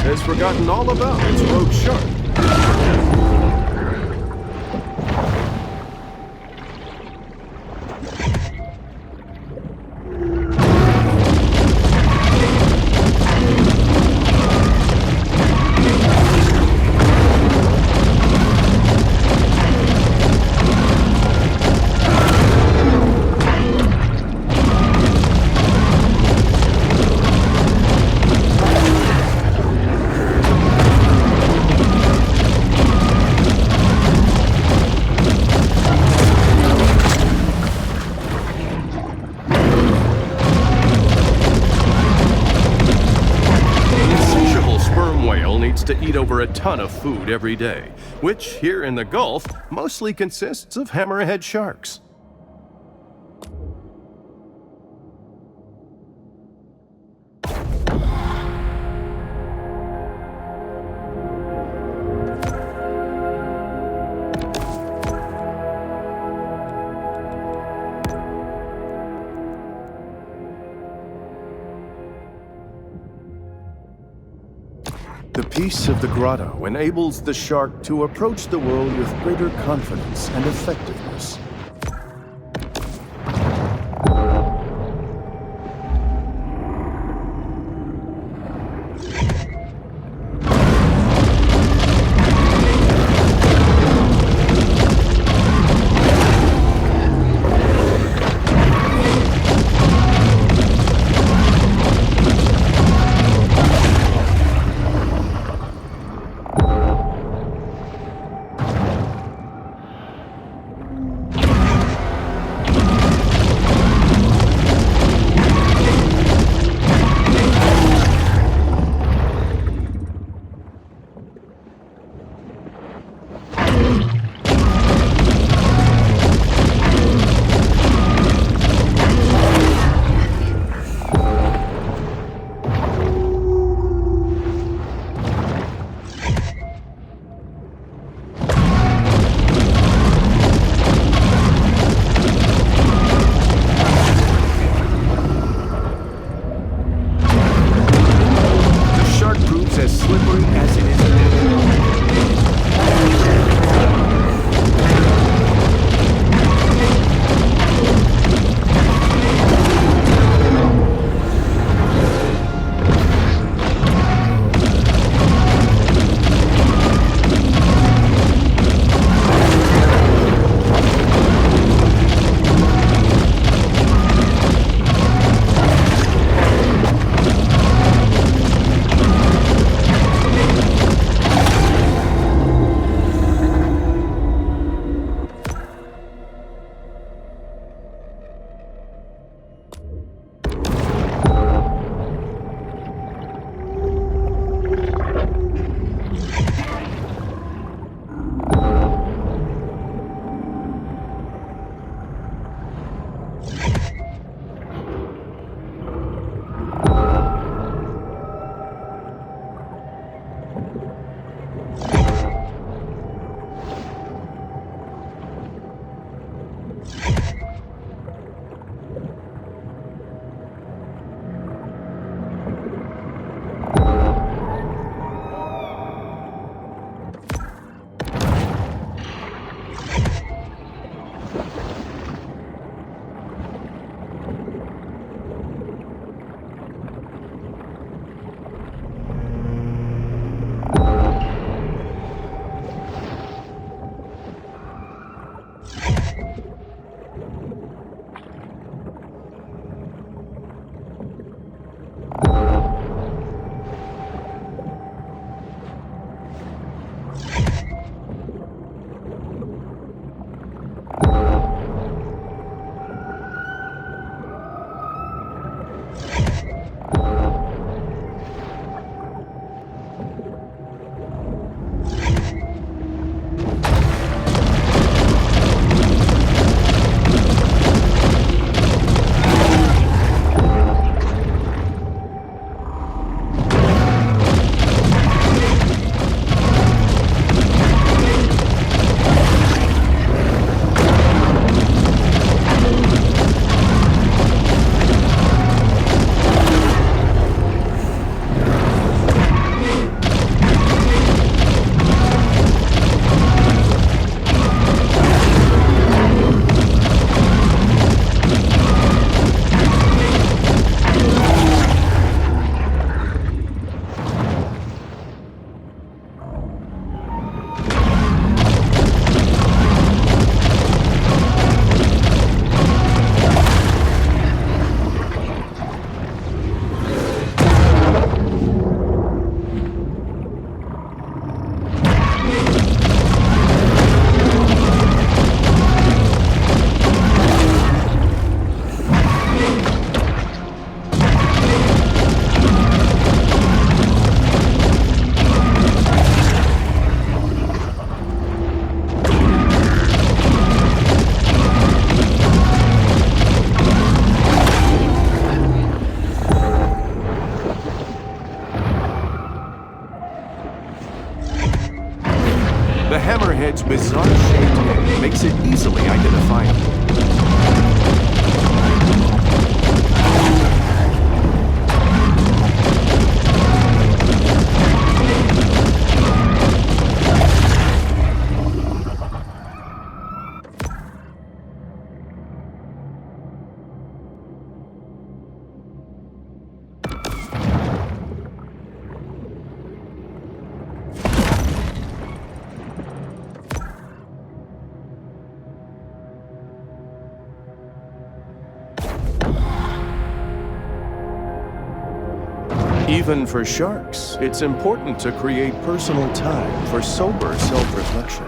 Has forgotten all about its rogue shark. To eat over a ton of food every day, which here in the Gulf mostly consists of hammerhead sharks. The peace of the grotto enables the shark to approach the world with greater confidence and effectiveness. its bizarre-shaped head makes it easily identifiable. Even for sharks, it's important to create personal time for sober self-reflection.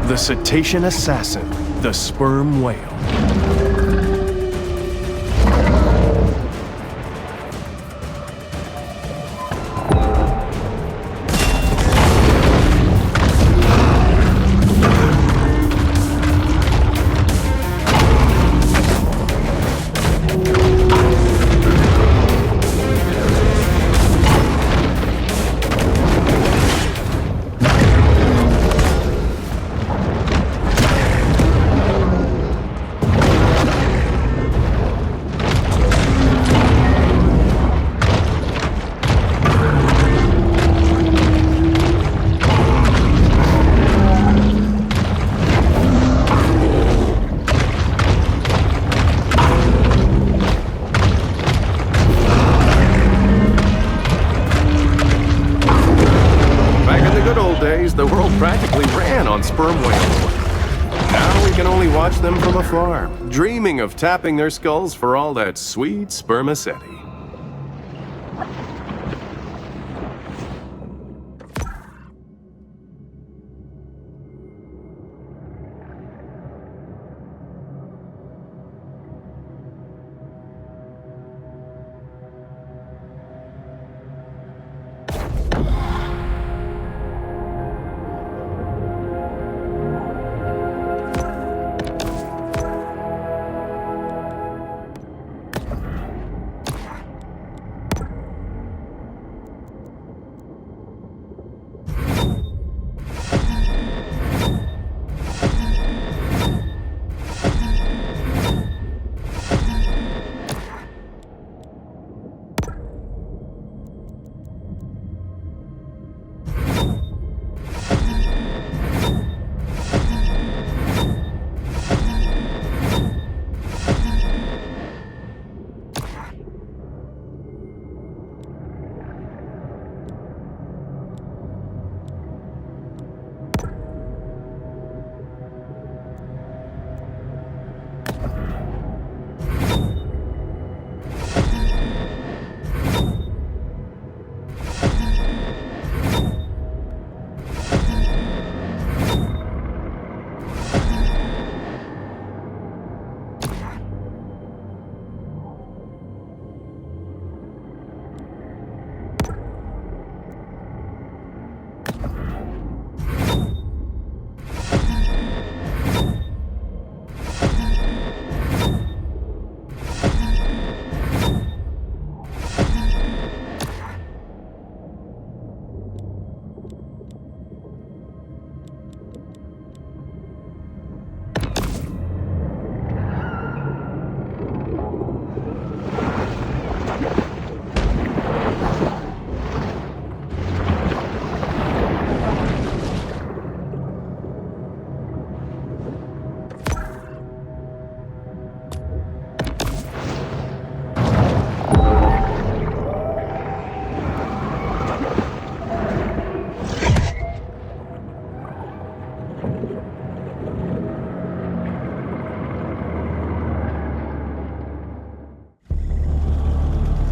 The cetacean assassin, the sperm whale. The world practically ran on sperm whales. Now we can only watch them from afar, dreaming of tapping their skulls for all that sweet spermaceti.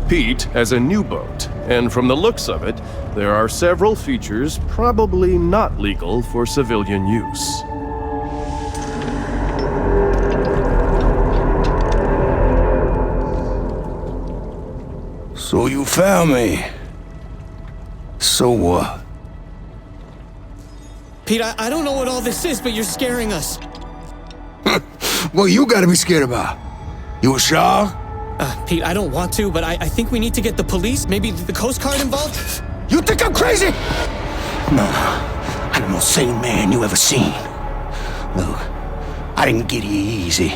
Pete has a new boat, and from the looks of it, there are several features probably not legal for civilian use. So you found me. So what? Pete, I don't know what all this is, but you're scaring us. What you gotta be scared about? You a shark? Pete, I don't want to, but I think we need to get the police, maybe the Coast Guard involved? You think I'm crazy? Nah, I'm the most sane man you ever seen. Look, I didn't get here easy.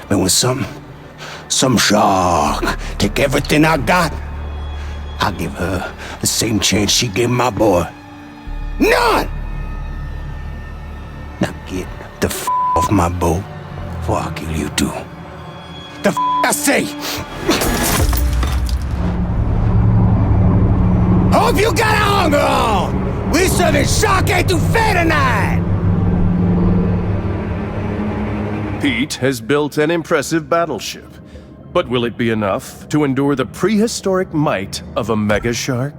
But when some shark take everything I got, I'll give her the same chance she gave my boy. None! Now get the off my boat before I kill you too. The I say! Hope you got a hunger on! We serving shark etouffee tonight! Pete has built an impressive battleship. But will it be enough to endure the prehistoric might of a mega shark?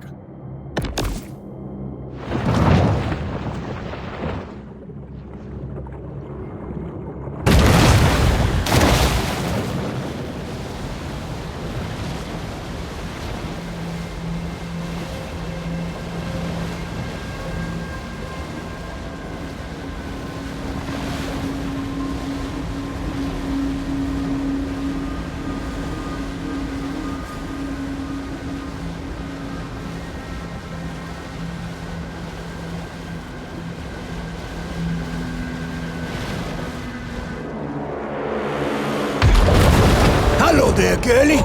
Hello there, girlie.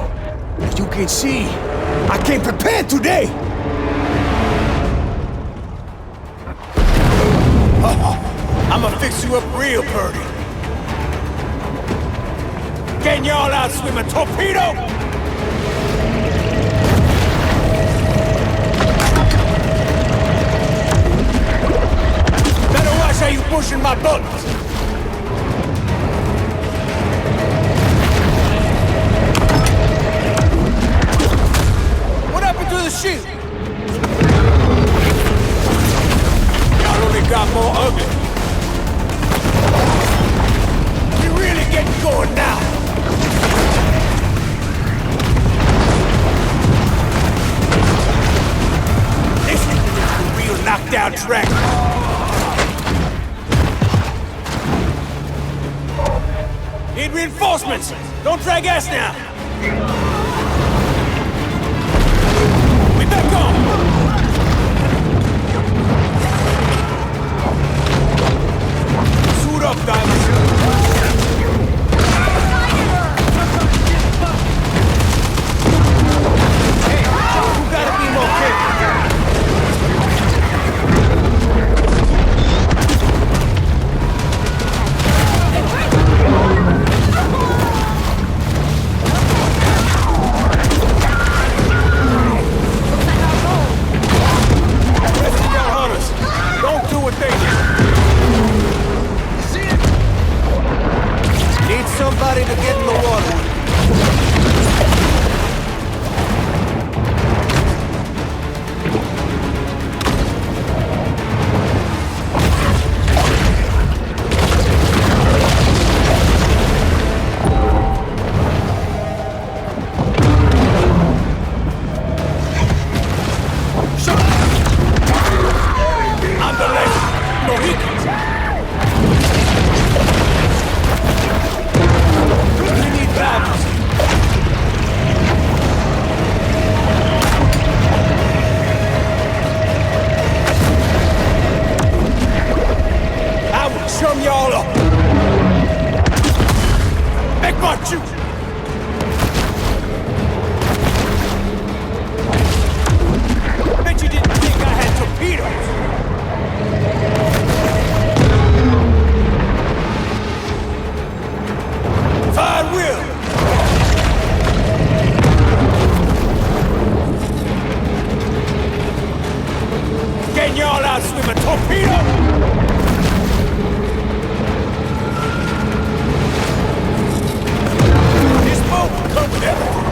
As you can see, I came prepared today. I'ma fix you up real purty. Getting y'all out swimming torpedo! Better watch how you pushing my buttons. To the ship. Y'all only got more of it. We really getting going now. This is a real knockdown track. Need reinforcements. Don't drag ass now. Back on! Suit up, Diamond. Hey, you gotta be more careful. Somebody to get in the water. On the left, Mohicans. I will chum y'all up. Make my shoot. Bet you didn't think I had torpedoes. Fire will. Getting y'all out swimming torpedo! This boat will come with everything.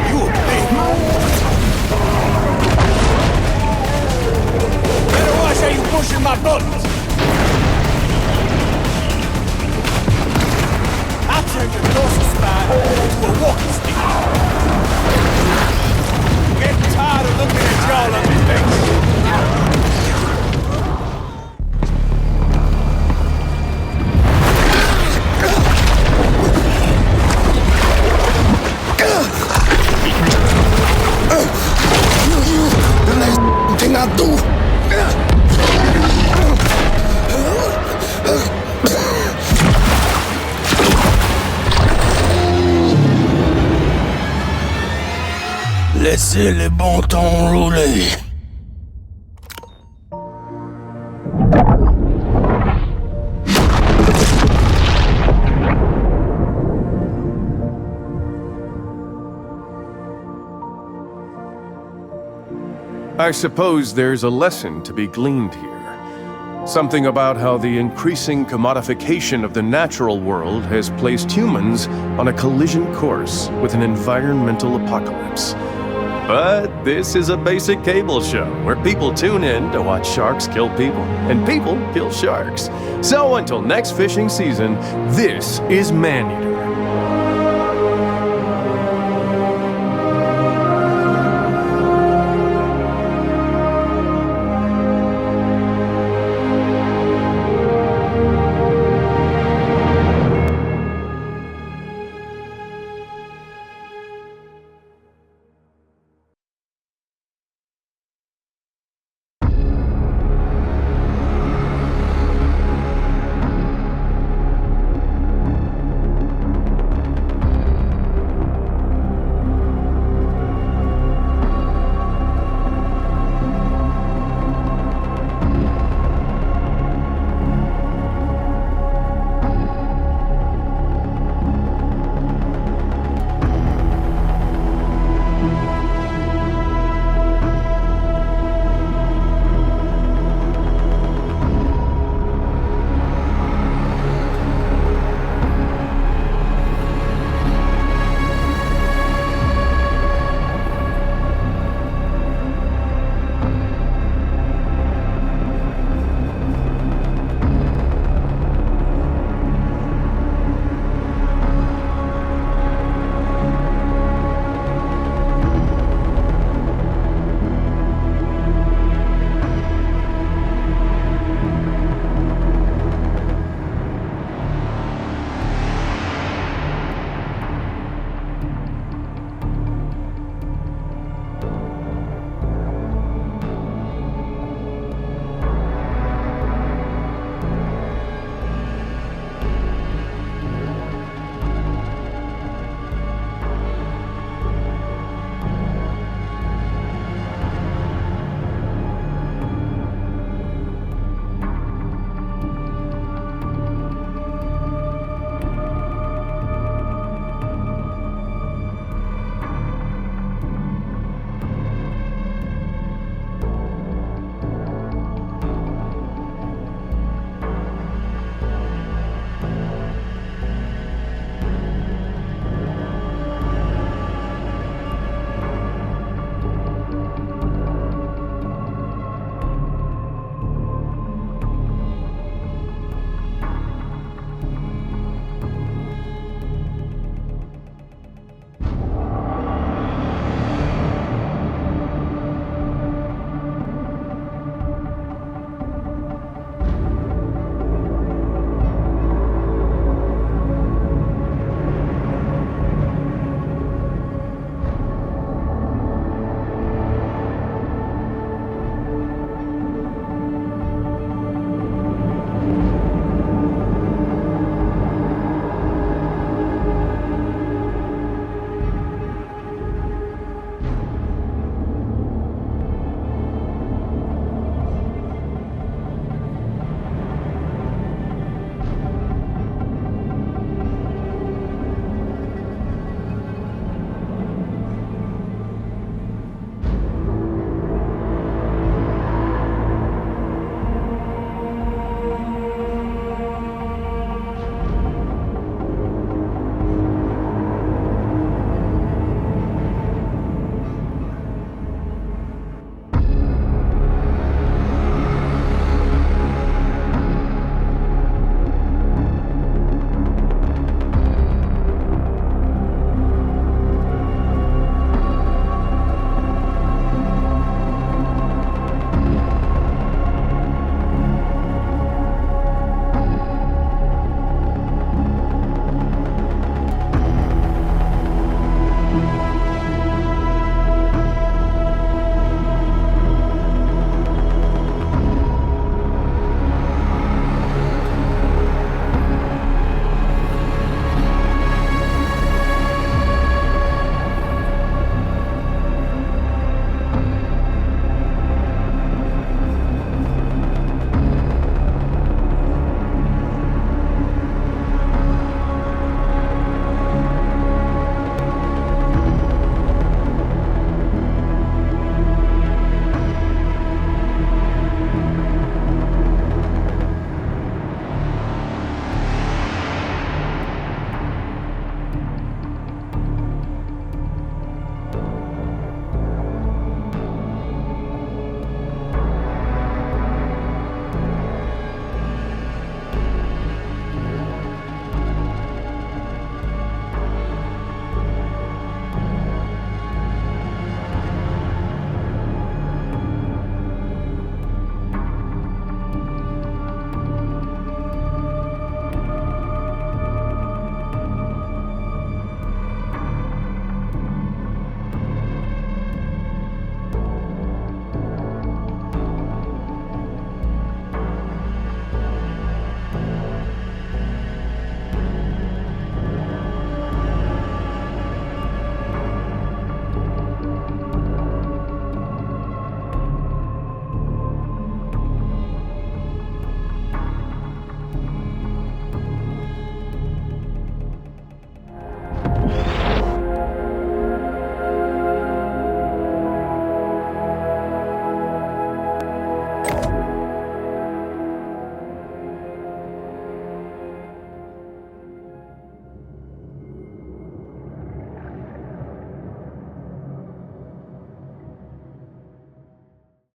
You a big man. Better watch how you pushing my buttons. Laissez les bons temps rouler. I suppose there's a lesson to be gleaned here. Something about how the increasing commodification of the natural world has placed humans on a collision course with an environmental apocalypse. But this is a basic cable show where people tune in to watch sharks kill people, and people kill sharks. So until next fishing season, this is Maneater.